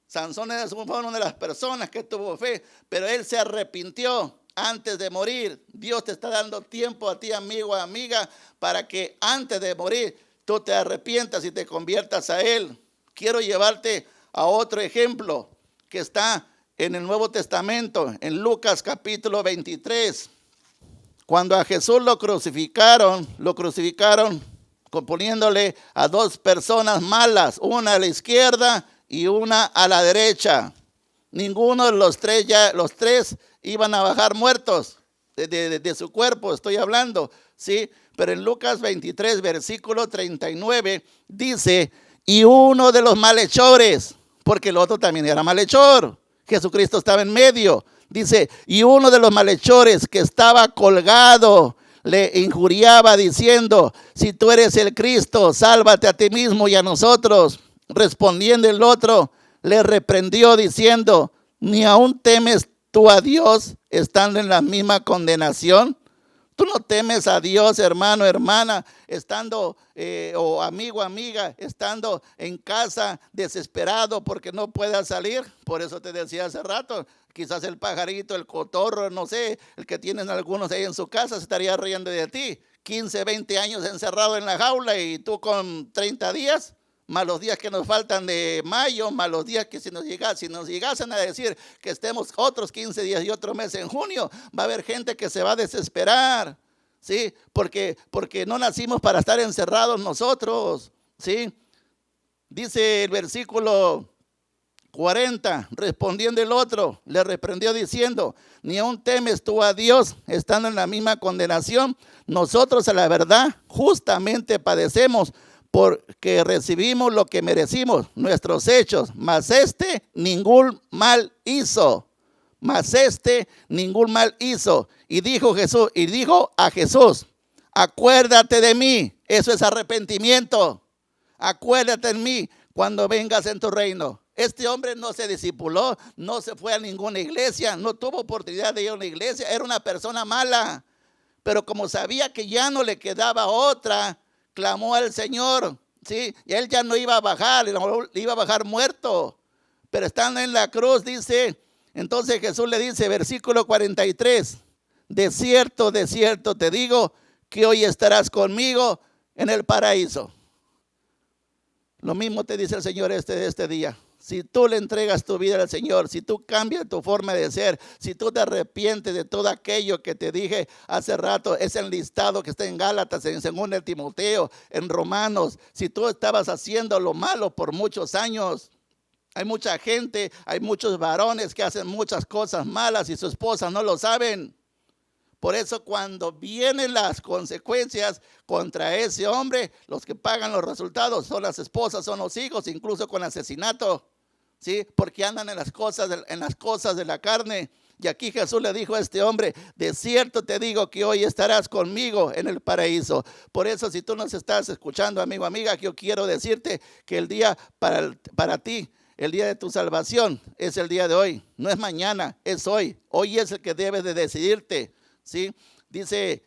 [SPEAKER 1] Sansón fue una de las personas que tuvo fe, pero él se arrepintió antes de morir. Dios te está dando tiempo a ti, amigo, amiga, para que antes de morir tú te arrepientas y te conviertas a Él. Quiero llevarte a otro ejemplo que está en el Nuevo Testamento, en Lucas capítulo 23. Cuando a Jesús lo crucificaron poniéndole a dos personas malas, una a la izquierda y una a la derecha. Ninguno de los tres iban a bajar muertos de su cuerpo, estoy hablando, ¿sí? Pero en Lucas 23, versículo 39, dice, y uno de los malhechores, porque el otro también era malhechor, Jesucristo estaba en medio, dice, y uno de los malhechores que estaba colgado le injuriaba diciendo, si tú eres el Cristo, sálvate a ti mismo y a nosotros. Respondiendo el otro, le reprendió diciendo, ¿ni aún temes tú a Dios estando en la misma condenación? Tú no temes a Dios, hermano, hermana, estando, o amigo, amiga, estando en casa desesperado porque no puedas salir. Por eso te decía hace rato, quizás el pajarito, el cotorro, no sé, el que tienen algunos ahí en su casa se estaría riendo de ti. 15, 20 años encerrado en la jaula y tú con 30 días. Más los días que nos faltan de mayo, más los días que si nos llegasen a decir que estemos otros 15 días y otro mes en junio, va a haber gente que se va a desesperar, ¿sí? Porque no nacimos para estar encerrados nosotros, ¿sí? Dice el versículo 40, respondiendo el otro, le reprendió diciendo, ni aún temes tú a Dios estando en la misma condenación. Nosotros a la verdad justamente padecemos, porque recibimos lo que merecimos, nuestros hechos, mas ningún mal hizo. Ningún mal hizo. Y dijo a Jesús, acuérdate de mí. Eso es arrepentimiento. Acuérdate de mí cuando vengas en tu reino. Este hombre no se discipuló, no se fue a ninguna iglesia, no tuvo oportunidad de ir a una iglesia, era una persona mala. Pero como sabía que ya no le quedaba otra, clamó al Señor, ¿sí? Y él ya no iba a bajar, iba a bajar muerto. Pero estando en la cruz, dice, entonces Jesús le dice, versículo 43, de cierto te digo, que hoy estarás conmigo en el paraíso. Lo mismo te dice el Señor este día. Si tú le entregas tu vida al Señor, si tú cambias tu forma de ser, si tú te arrepientes de todo aquello que te dije hace rato, es el listado que está en Gálatas, en 2 Timoteo, en Romanos. Si tú estabas haciendo lo malo por muchos años, hay mucha gente, hay muchos varones que hacen muchas cosas malas y su esposa no lo saben. Por eso cuando vienen las consecuencias contra ese hombre, los que pagan los resultados son las esposas, son los hijos, incluso con asesinato, ¿sí? Porque andan en las cosas de la carne. Y aquí Jesús le dijo a este hombre: de cierto te digo que hoy estarás conmigo en el paraíso. Por eso, si tú nos estás escuchando, amigo, amiga, yo quiero decirte que el día para ti, el día de tu salvación es el día de hoy. No es mañana, es hoy. Hoy es el que debes de decidirte, ¿sí? Dice,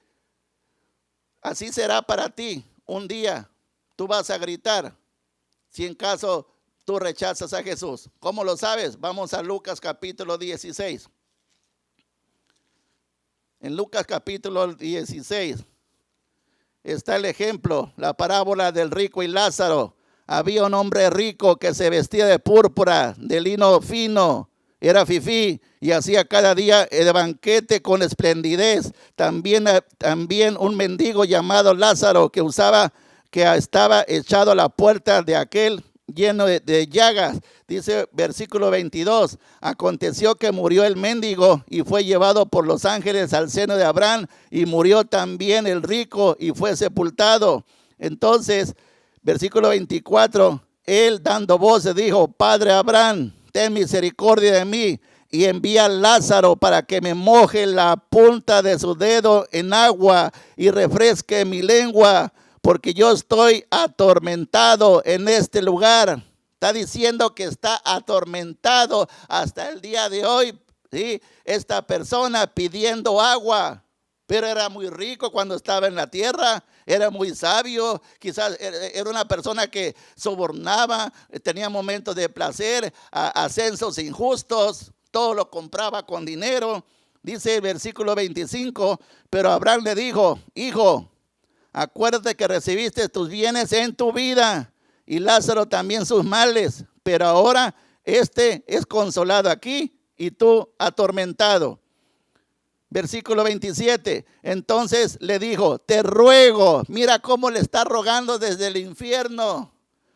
[SPEAKER 1] así será para ti un día. Tú vas a gritar si en caso tú rechazas a Jesús. ¿Cómo lo sabes? Vamos a Lucas capítulo 16. En Lucas capítulo 16 está el ejemplo, la parábola del rico y Lázaro. Había un hombre rico que se vestía de púrpura, de lino fino, era fifí y hacía cada día el banquete con esplendidez. También un mendigo llamado Lázaro que estaba echado a la puerta de aquel lleno de llagas. Dice versículo 22, aconteció que murió el mendigo y fue llevado por los ángeles al seno de Abraham, y murió también el rico y fue sepultado. Entonces, versículo 24, él dando voces dijo: Padre Abraham, ten misericordia de mí y envía a Lázaro para que me moje la punta de su dedo en agua y refresque mi lengua, porque yo estoy atormentado en este lugar. Está diciendo que está atormentado hasta el día de hoy, ¿sí? Esta persona pidiendo agua, pero era muy rico cuando estaba en la tierra, era muy sabio, quizás era una persona que sobornaba, tenía momentos de placer, ascensos injustos, todo lo compraba con dinero. Dice el versículo 25, pero Abraham le dijo: hijo, acuérdate que recibiste tus bienes en tu vida y Lázaro también sus males, pero ahora este es consolado aquí y tú atormentado. Versículo 27, entonces le dijo: te ruego, mira cómo le está rogando desde el infierno,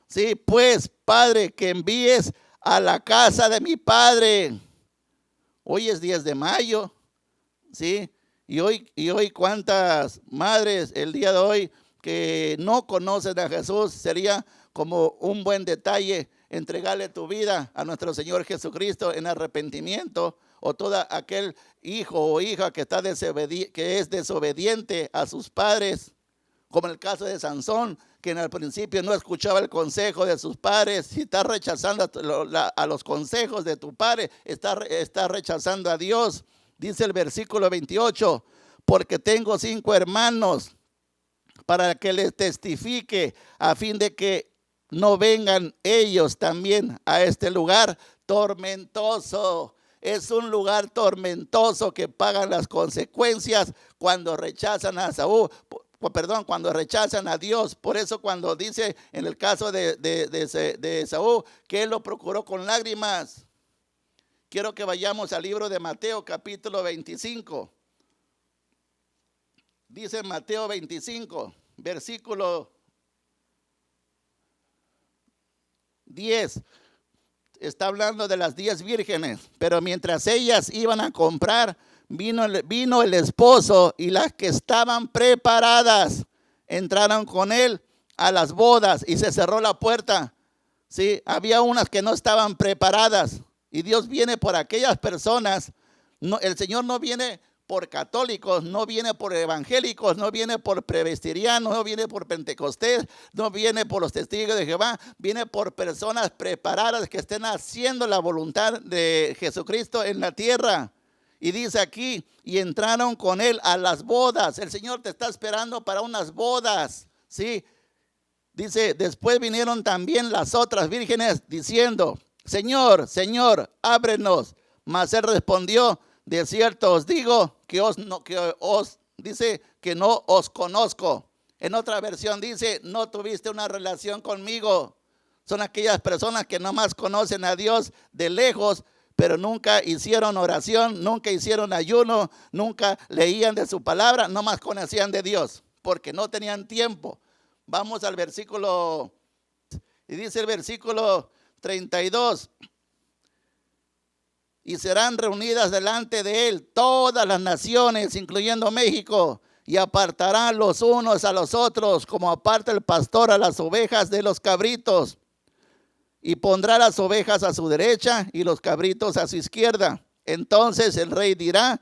[SPEAKER 1] sí, pues Padre, que envíes a la casa de mi padre. Hoy es 10 de mayo, sí, y hoy cuántas madres el día de hoy que no conocen a Jesús. Sería como un buen detalle entregarle tu vida a nuestro Señor Jesucristo en arrepentimiento, o todo aquel hijo o hija que es desobediente a sus padres, como en el caso de Sansón, que en el principio no escuchaba el consejo de sus padres. Si estás rechazando a los consejos de tu padre, está rechazando a Dios. Dice el versículo 28, porque tengo 5 hermanos para que les testifique, a fin de que no vengan ellos también a este lugar tormentoso. Es un lugar tormentoso que pagan las consecuencias cuando rechazan a cuando rechazan a Dios. Por eso cuando dice en el caso de Saúl que él lo procuró con lágrimas. Quiero que vayamos al libro de Mateo capítulo 25. Dice Mateo 25, versículo 10. Está hablando de las 10 vírgenes, pero mientras ellas iban a comprar, vino el esposo, y las que estaban preparadas entraron con él a las bodas y se cerró la puerta. Sí, había unas que no estaban preparadas, y Dios viene por aquellas personas. No, el Señor no viene por católicos, no viene por evangélicos, no viene por presbiterianos, no viene por pentecostés, no viene por los testigos de Jehová, viene por personas preparadas que estén haciendo la voluntad de Jesucristo en la tierra. Y dice aquí, y entraron con él a las bodas. El Señor te está esperando para unas bodas, ¿sí? Dice, después vinieron también las otras vírgenes diciendo: Señor, Señor, ábrenos. Mas él respondió: de cierto os digo dice que no os conozco. En otra versión dice: no tuviste una relación conmigo. Son aquellas personas que nomás conocen a Dios de lejos, pero nunca hicieron oración, nunca hicieron ayuno, nunca leían de su palabra, nomás conocían de Dios, porque no tenían tiempo. Vamos al versículo, y dice el versículo 32. y serán reunidas delante de él todas las naciones, incluyendo México, y apartarán los unos a los otros, como aparta el pastor a las ovejas de los cabritos, y pondrá las ovejas a su derecha y los cabritos a su izquierda. Entonces el rey dirá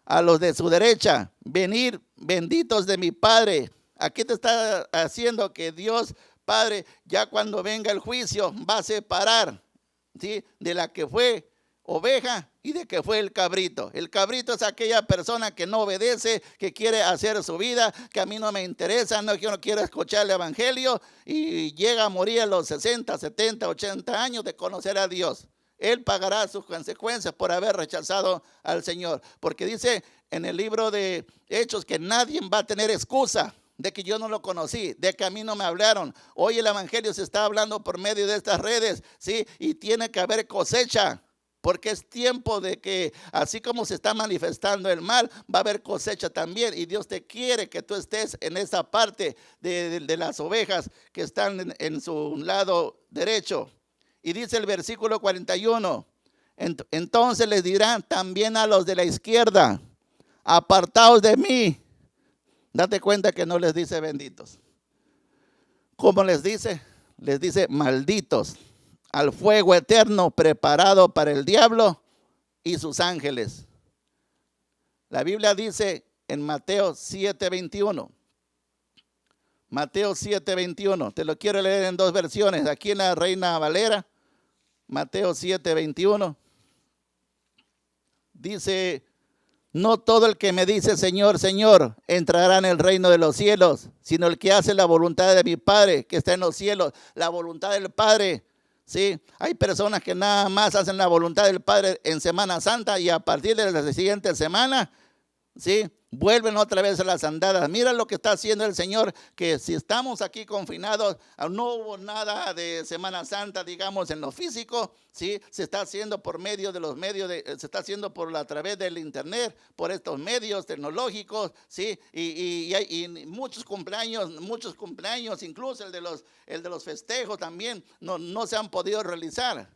[SPEAKER 1] a los de su derecha: venid, benditos de mi Padre. Aquí te está haciendo que Dios Padre, ya cuando venga el juicio, va a separar, ¿sí?, de la que fue oveja y de que fue el cabrito. El cabrito es aquella persona que no obedece, que quiere hacer su vida, que a mí no me interesa, yo no quiero escuchar el evangelio, y llega a morir a los 60, 70, 80 años de conocer a Dios. Él pagará sus consecuencias por haber rechazado al Señor, porque dice en el libro de Hechos que nadie va a tener excusa de que yo no lo conocí, de que a mí no me hablaron. Hoy el evangelio se está hablando por medio de estas redes, ¿sí? Y tiene que haber cosecha, porque es tiempo de que así como se está manifestando el mal, va a haber cosecha también. Y Dios te quiere que tú estés en esa parte de las ovejas que están en su lado derecho. Y dice el versículo 41, entonces les dirán también a los de la izquierda: apartaos de mí. Date cuenta que no les dice benditos. ¿Cómo les dice? Les dice malditos, al fuego eterno preparado para el diablo y sus ángeles. La Biblia dice en Mateo 7:21. Mateo 7:21. Te lo quiero leer en dos versiones. Aquí en la Reina Valera, Mateo 7:21. Dice: no todo el que me dice Señor, Señor, entrará en el reino de los cielos, sino el que hace la voluntad de mi Padre que está en los cielos. La voluntad del Padre, ¿sí? Hay personas que nada más hacen la voluntad del Padre en Semana Santa, y a partir de la siguiente semana, ¿sí?, vuelven otra vez a las andadas. Mira lo que está haciendo el Señor, que si estamos aquí confinados, no hubo nada de Semana Santa, digamos, en lo físico, ¿sí? Se está haciendo por medio de los medios, se está haciendo a través del internet, por estos medios tecnológicos, ¿sí? Y hay muchos cumpleaños, incluso el de los festejos también, no se han podido realizar.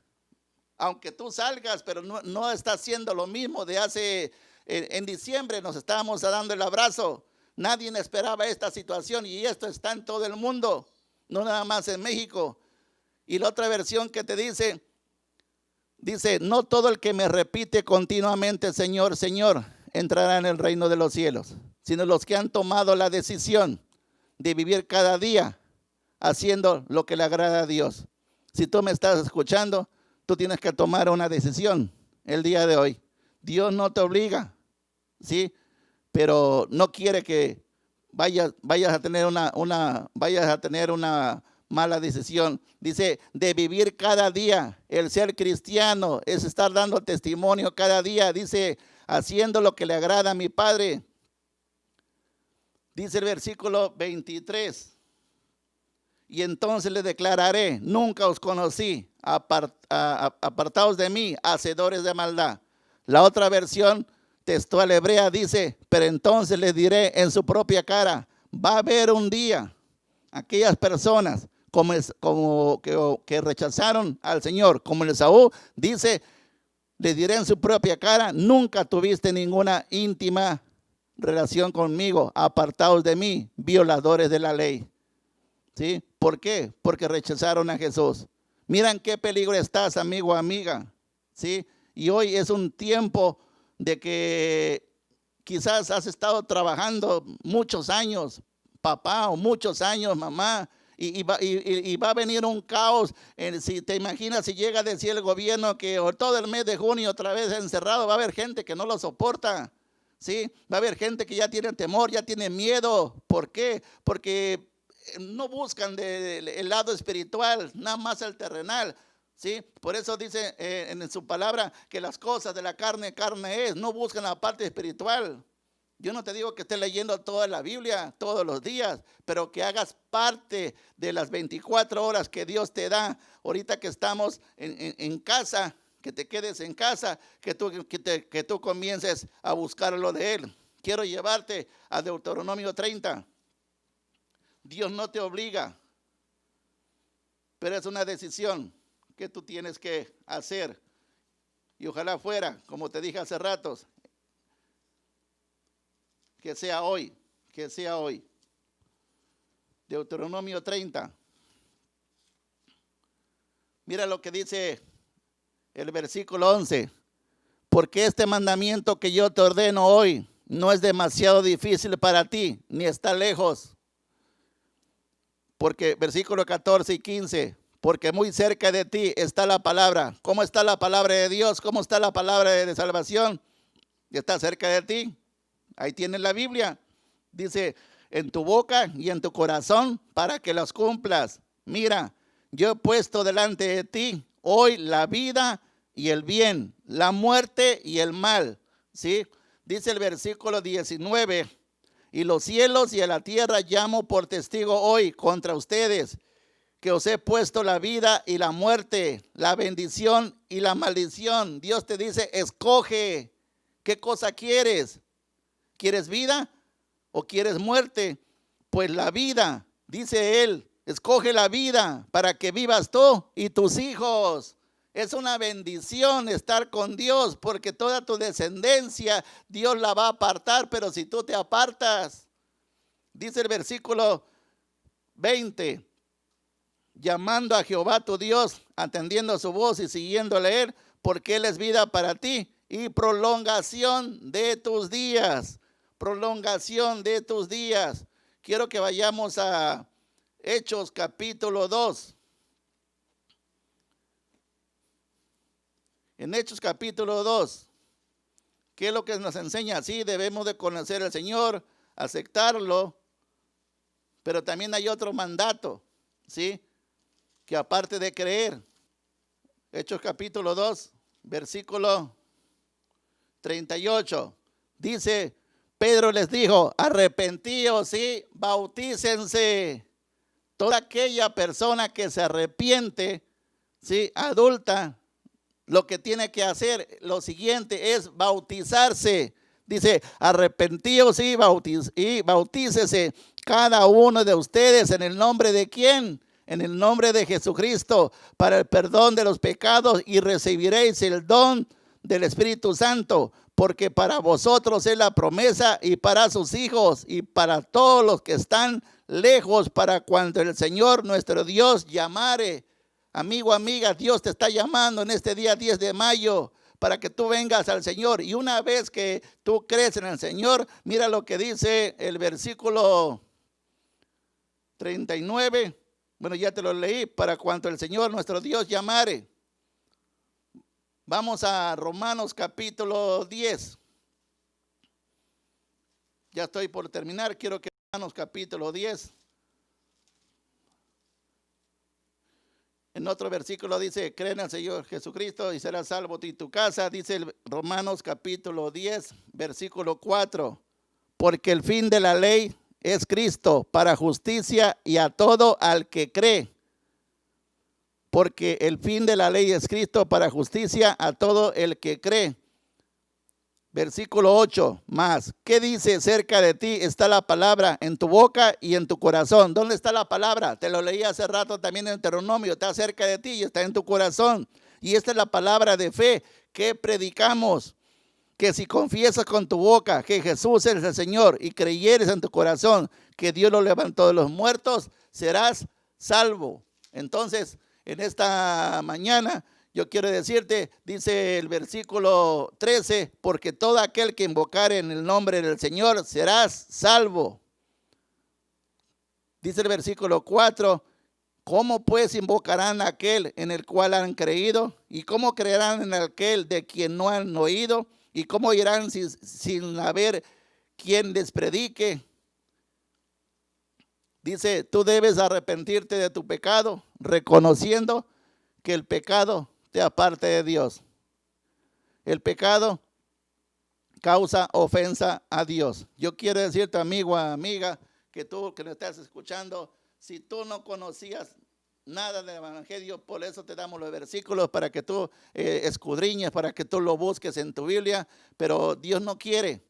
[SPEAKER 1] Aunque tú salgas, pero no está haciendo lo mismo de hace. En diciembre nos estábamos dando el abrazo. Nadie esperaba esta situación, y esto está en todo el mundo, no nada más en México. Y la otra versión que te dice, no todo el que me repite continuamente Señor, Señor, entrará en el reino de los cielos, sino los que han tomado la decisión de vivir cada día haciendo lo que le agrada a Dios. Si tú me estás escuchando, tú tienes que tomar una decisión el día de hoy. Dios no te obliga, ¿sí? Pero no quiere que vayas a tener una mala decisión. Dice, de vivir cada día. El ser cristiano es estar dando testimonio cada día. Dice, haciendo lo que le agrada a mi Padre. Dice el versículo 23. Y entonces le declararé: nunca os conocí, apartaos de mí, hacedores de maldad. La otra versión textual hebrea dice: pero entonces les diré en su propia cara. Va a haber un día, aquellas personas que rechazaron al Señor, como el Esaú, dice, les diré en su propia cara: nunca tuviste ninguna íntima relación conmigo, apartaos de mí, violadores de la ley. ¿Sí? ¿Por qué? Porque rechazaron a Jesús. Miran qué peligro estás, amigo, amiga, ¿sí? Y hoy es un tiempo de que quizás has estado trabajando muchos años, papá, o muchos años, mamá, y va a venir un caos. Si te imaginas, si llega a decir el gobierno que todo el mes de junio otra vez encerrado, va a haber gente que no lo soporta, ¿sí? Va a haber gente que ya tiene temor, ya tiene miedo. ¿Por qué? Porque no buscan el lado espiritual, nada más el terrenal, ¿sí? Por eso dice en su palabra que las cosas de la carne es. No buscan la parte espiritual. Yo no te digo que estés leyendo toda la Biblia todos los días, pero que hagas parte de las 24 horas que Dios te da. Ahorita que estamos en casa, que te quedes en casa, que tú comiences a buscar lo de Él. Quiero llevarte a Deuteronomio 30. Dios no te obliga, pero es una decisión que tú tienes que hacer. Y ojalá fuera, como te dije hace ratos, que sea hoy, que sea hoy. Deuteronomio 30. Mira lo que dice el versículo 11. Porque este mandamiento que yo te ordeno hoy no es demasiado difícil para ti, ni está lejos. Porque versículo 14 y 15. Porque muy cerca de ti está la palabra. ¿Cómo está la palabra de Dios? ¿Cómo está la palabra de salvación? Está cerca de ti. Ahí tienes la Biblia. Dice, en tu boca y en tu corazón para que las cumplas. Mira, yo he puesto delante de ti hoy la vida y el bien, la muerte y el mal. ¿Sí? Dice el versículo 19, y los cielos y a la tierra llamo por testigo hoy contra ustedes, que os he puesto la vida y la muerte, la bendición y la maldición. Dios te dice, escoge, ¿qué cosa quieres? ¿Quieres vida o quieres muerte? Pues la vida, dice él, escoge la vida para que vivas tú y tus hijos. Es una bendición estar con Dios, porque toda tu descendencia Dios la va a apartar, pero si tú te apartas, dice el versículo 20, llamando a Jehová tu Dios, atendiendo a su voz y siguiéndole él, porque él es vida para ti y prolongación de tus días. Prolongación de tus días. Quiero que vayamos a Hechos capítulo 2. En Hechos capítulo 2, ¿qué es lo que nos enseña? Sí, debemos de conocer al Señor, aceptarlo, pero también hay otro mandato, ¿sí? Que aparte de creer, Hechos capítulo 2, versículo 38, dice, Pedro les dijo, arrepentíos y bautícense. Toda aquella persona que se arrepiente, ¿sí? Adulta, lo que tiene que hacer, lo siguiente es bautizarse. Dice, arrepentíos y bautícese cada uno de ustedes en el nombre de ¿quién? En el nombre de Jesucristo, para el perdón de los pecados, y recibiréis el don del Espíritu Santo, porque para vosotros es la promesa, y para sus hijos, y para todos los que están lejos, para cuando el Señor nuestro Dios llamare. Amigo, amiga, Dios te está llamando en este día 10 de mayo para que tú vengas al Señor. Y una vez que tú crees en el Señor, mira lo que dice el versículo 39. Bueno, ya te lo leí. Para cuanto el Señor nuestro Dios llamare. Vamos a Romanos capítulo 10. Ya estoy por terminar. Quiero que Romanos capítulo 10. En otro versículo dice, cree en el Señor Jesucristo y serás salvo tú y tu casa. Dice el Romanos capítulo 10, versículo 4. Porque el fin de la ley es Cristo para justicia y a todo al que cree. Porque el fin de la ley es Cristo para justicia a todo el que cree. Versículo 8 más. ¿Qué dice? Cerca de ti está la palabra en tu boca y en tu corazón. ¿Dónde está la palabra? Te lo leí hace rato también en Deuteronomio. Está cerca de ti y está en tu corazón. Y esta es la palabra de fe que predicamos. Que si confiesas con tu boca que Jesús es el Señor y creyeres en tu corazón que Dios lo levantó de los muertos, serás salvo. Entonces, en esta mañana yo quiero decirte, dice el versículo 13, porque todo aquel que invocare en el nombre del Señor serás salvo. Dice el versículo 4, ¿cómo pues invocarán a aquel en el cual han creído? ¿Y cómo creerán en aquel de quien no han oído? ¿Y cómo irán sin haber quien les predique? Dice, tú debes arrepentirte de tu pecado, reconociendo que el pecado te aparte de Dios. El pecado causa ofensa a Dios. Yo quiero decirte, amigo, amiga, que tú que me estás escuchando, si tú no conocías nada del evangelio, por eso te damos los versículos para que tú escudriñes, para que tú lo busques en tu Biblia, pero Dios no quiere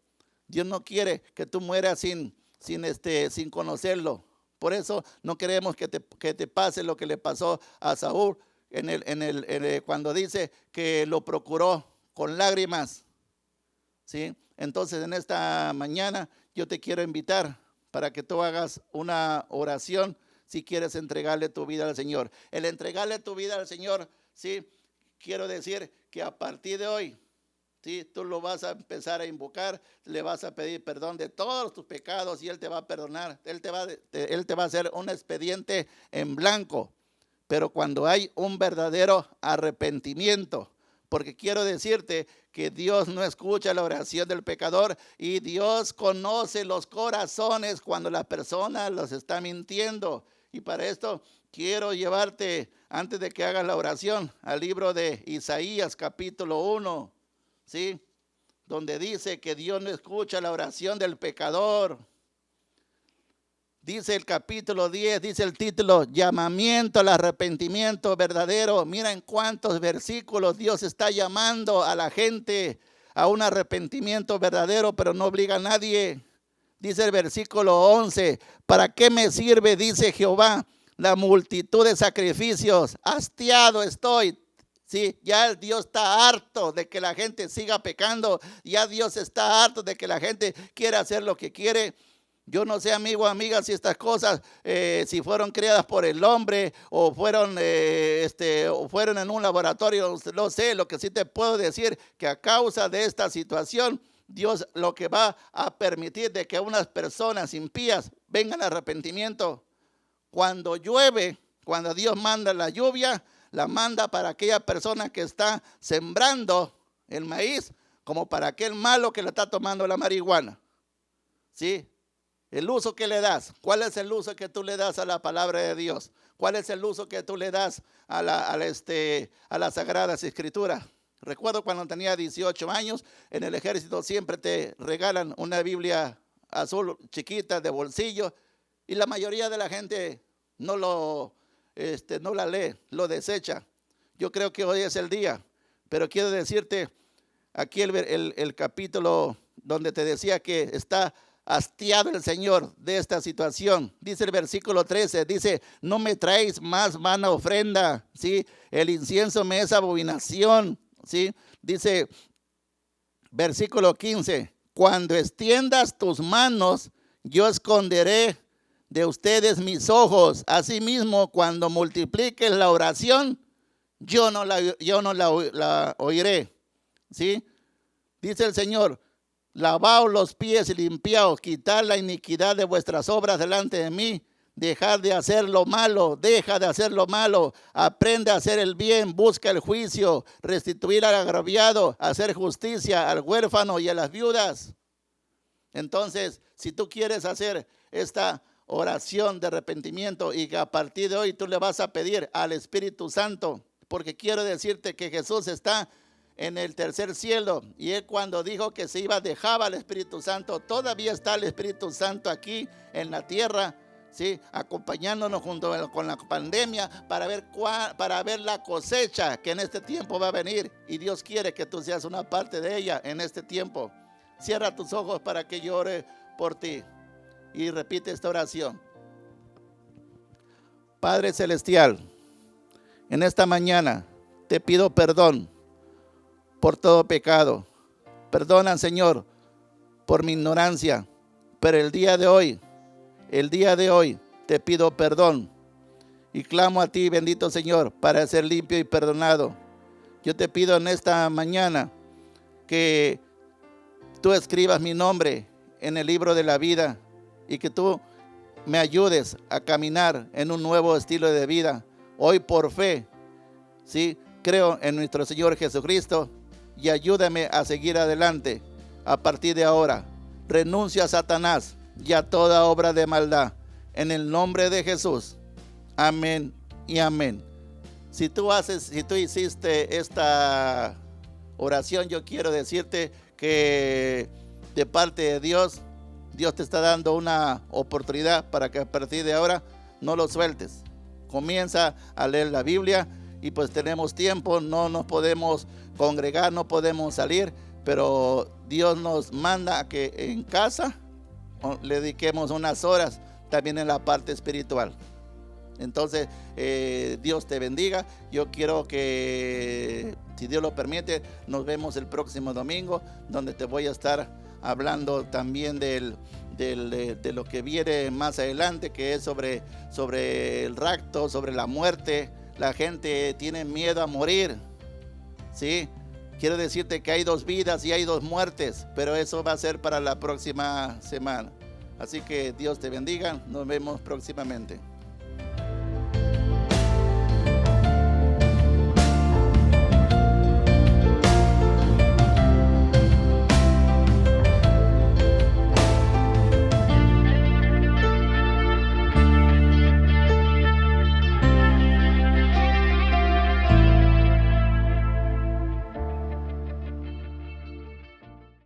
[SPEAKER 1] que tú mueras sin conocerlo. Por eso no queremos que te pase lo que le pasó a Saúl cuando dice que lo procuró con lágrimas, ¿sí? Entonces en esta mañana yo te quiero invitar para que tú hagas una oración si quieres entregarle tu vida al Señor. El entregarle tu vida al Señor, ¿sí? Quiero decir que a partir de hoy, ¿sí? Tú lo vas a empezar a invocar, le vas a pedir perdón de todos tus pecados y Él te va a perdonar. Él te va a hacer un expediente en blanco. Pero cuando hay un verdadero arrepentimiento, porque quiero decirte que Dios no escucha la oración del pecador y Dios conoce los corazones cuando la persona los está mintiendo. Y para esto quiero llevarte, antes de que hagas la oración, al libro de Isaías capítulo 1, ¿sí? Donde dice que Dios no escucha la oración del pecador. Dice el capítulo 10, dice el título, llamamiento al arrepentimiento verdadero. Mira en cuántos versículos Dios está llamando a la gente a un arrepentimiento verdadero, pero no obliga a nadie. Dice el versículo 11, ¿para qué me sirve, dice Jehová, la multitud de sacrificios? Hastiado estoy. Sí, ya Dios está harto de que la gente siga pecando. Ya Dios está harto de que la gente quiera hacer lo que quiere. Yo no sé, amigo o amiga, si estas cosas, si fueron creadas por el hombre o fueron en un laboratorio, no sé. Lo que sí te puedo decir, que a causa de esta situación, Dios lo que va a permitir de que unas personas impías vengan al arrepentimiento. Cuando llueve, cuando Dios manda la lluvia, la manda para aquella persona que está sembrando el maíz, como para aquel malo que le está tomando la marihuana. ¿Sí? El uso que le das. ¿Cuál es el uso que tú le das a la palabra de Dios? ¿Cuál es el uso que tú le das a las Sagradas Escrituras? Recuerdo cuando tenía 18 años, en el ejército siempre te regalan una Biblia azul chiquita de bolsillo y la mayoría de la gente no la lee, lo desecha. Yo creo que hoy es el día, pero quiero decirte aquí el capítulo donde te decía que está hastiado el Señor de esta situación. Dice el versículo 13, dice, no me traéis más vana ofrenda, ¿sí? El incienso me es abominación, ¿sí? Dice, versículo 15, cuando extiendas tus manos, yo esconderé de ustedes mis ojos. Asimismo, cuando multipliques la oración, yo no la oiré, ¿sí? Dice el Señor, lavaos los pies y limpiaos, quitad la iniquidad de vuestras obras delante de mí, dejad de hacer lo malo, deja de hacer lo malo, aprende a hacer el bien, busca el juicio, restituir al agraviado, hacer justicia al huérfano y a las viudas. Entonces, si tú quieres hacer esta oración de arrepentimiento y que a partir de hoy tú le vas a pedir al Espíritu Santo, porque quiero decirte que Jesús está en el tercer cielo, y Él cuando dijo que se iba, dejaba al Espíritu Santo. Todavía está el Espíritu Santo aquí en la tierra, ¿sí? Acompañándonos junto con la pandemia para ver la cosecha que en este tiempo va a venir, y Dios quiere que tú seas una parte de ella en este tiempo. Cierra tus ojos para que yo ore por ti y repite esta oración. Padre Celestial, en esta mañana te pido perdón por todo pecado. Perdona, Señor, por mi ignorancia, pero el día de hoy te pido perdón y clamo a ti, bendito Señor, para ser limpio y perdonado. Yo te pido en esta mañana que tú escribas mi nombre en el libro de la vida y que tú me ayudes a caminar en un nuevo estilo de vida. Hoy por fe, ¿sí? Creo en nuestro Señor Jesucristo y ayúdame a seguir adelante. A partir de ahora, renuncio a Satanás y a toda obra de maldad. En el nombre de Jesús. Amén y amén. Si tú hiciste esta oración, yo quiero decirte que de parte de Dios te está dando una oportunidad para que a partir de ahora no lo sueltes. Comienza a leer la Biblia y pues tenemos tiempo, no nos podemos congregar, no podemos salir, pero Dios nos manda a que en casa le dediquemos unas horas también en la parte espiritual. Entonces, Dios te bendiga. Yo quiero que, si Dios lo permite, nos vemos el próximo domingo, donde te voy a estar hablando también de lo que viene más adelante, que es sobre el rapto, sobre la muerte. La gente tiene miedo a morir, ¿sí? Quiero decirte que hay 2 vidas y hay 2 muertes, pero eso va a ser para la próxima semana. Así que Dios te bendiga. Nos vemos próximamente.